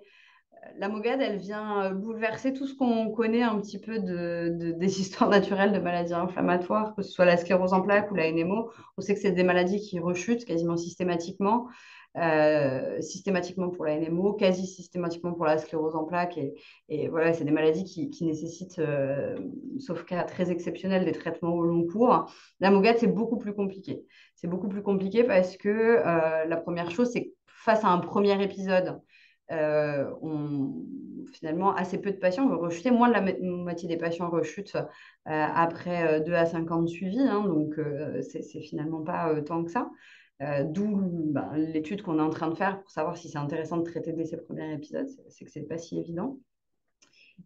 La Mogad, elle vient bouleverser tout ce qu'on connaît un petit peu des histoires naturelles de maladies inflammatoires, que ce soit la sclérose en plaques ou la NMO. On sait que c'est des maladies qui rechutent quasiment systématiquement, systématiquement pour la NMO, quasi systématiquement pour la sclérose en plaques. Et voilà, c'est des maladies qui nécessitent, sauf cas très exceptionnels, des traitements au long cours. La Mogad, c'est beaucoup plus compliqué. C'est beaucoup plus compliqué parce que la première chose, c'est que face à un premier épisode, finalement, assez peu de patients vont rechuter. Moins de la moitié des patients rechutent après 2 à 5 ans de suivi. Hein, donc, c'est finalement pas tant que ça. D'où l'étude qu'on est en train de faire pour savoir si c'est intéressant de traiter dès ces premiers épisodes. C'est que c'est pas si évident.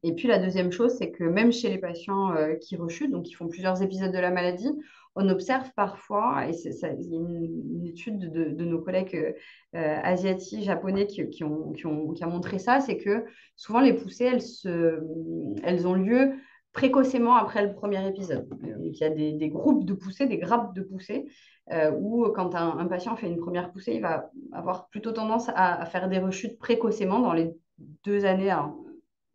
Et puis la deuxième chose, c'est que même chez les patients qui rechutent, donc qui font plusieurs épisodes de la maladie, on observe parfois, et il y a une étude de nos collègues asiatiques, japonais qui a montré ça, c'est que souvent les poussées, elles ont lieu précocement après le premier épisode. Donc, il y a des groupes de poussées, des grappes de poussées, où quand un patient fait une première poussée, il va avoir plutôt tendance à faire des rechutes précocement dans les 2 années, hein,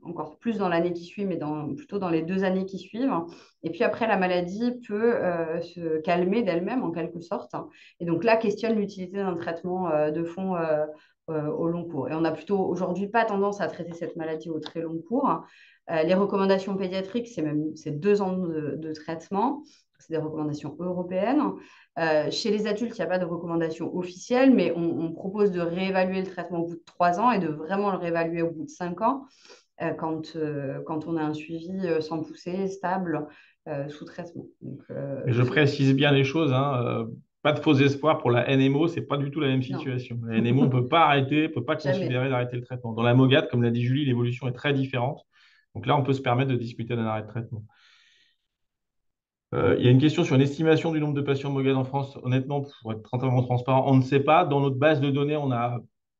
encore plus dans l'année qui suit, mais plutôt dans les 2 années qui suivent. Et puis après, la maladie peut se calmer d'elle-même en quelque sorte. Et donc là, questionne l'utilité d'un traitement de fond au long cours. Et on n'a plutôt aujourd'hui pas tendance à traiter cette maladie au très long cours. Les recommandations pédiatriques, c'est 2 ans de traitement. C'est des recommandations européennes. Chez les adultes, il n'y a pas de recommandation officielle, mais on propose de réévaluer le traitement au bout de 3 ans et de vraiment le réévaluer au bout de 5 ans quand on a un suivi sans poussée, stable, sous traitement. Donc, Et je précise bien les choses, hein, pas de faux espoirs pour la NMO, c'est pas du tout la même non, situation. La NMO, on ne peut pas arrêter, on ne peut pas jamais. considérer d'arrêter le traitement. Dans la MOGAD, comme l'a dit Julie, l'évolution est très différente. Donc là, on peut se permettre de discuter d'un arrêt de traitement. Il y a une question sur une estimation du nombre de patients MOGAD en France. Honnêtement, pour être totalement transparent, on ne sait pas. Dans notre base de données, on a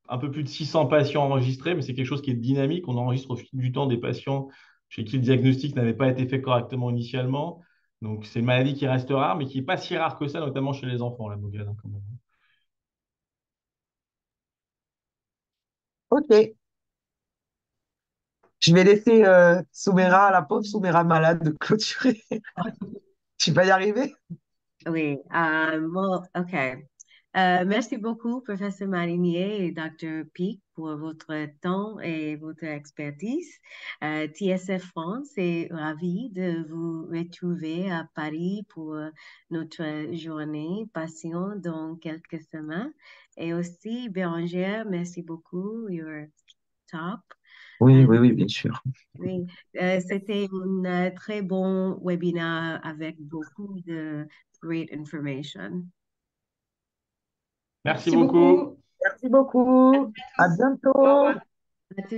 un peu plus de 600 patients enregistrés, mais c'est quelque chose qui est dynamique. On enregistre au fil du temps des patients chez qui le diagnostic n'avait pas été fait correctement initialement. Donc, c'est une maladie qui reste rare, mais qui n'est pas si rare que ça, notamment chez les enfants, la MOGAD, hein, quand même. Ok. Je vais laisser Soumaira, la pauvre Soumaira malade, de clôturer. Tu vas y arriver? Oui, bon, OK. Merci beaucoup, professeur Marinier et Dr. Peak, pour votre temps et votre expertise. TSF France est ravi de vous retrouver à Paris pour notre journée patient dans quelques semaines. Et aussi, Bérangère, merci beaucoup. You're top. Oui, bien sûr. Oui, c'était un très bon webinaire avec beaucoup de great information. Merci Merci beaucoup. beaucoup. Merci beaucoup. À Au bientôt. revoir. À tout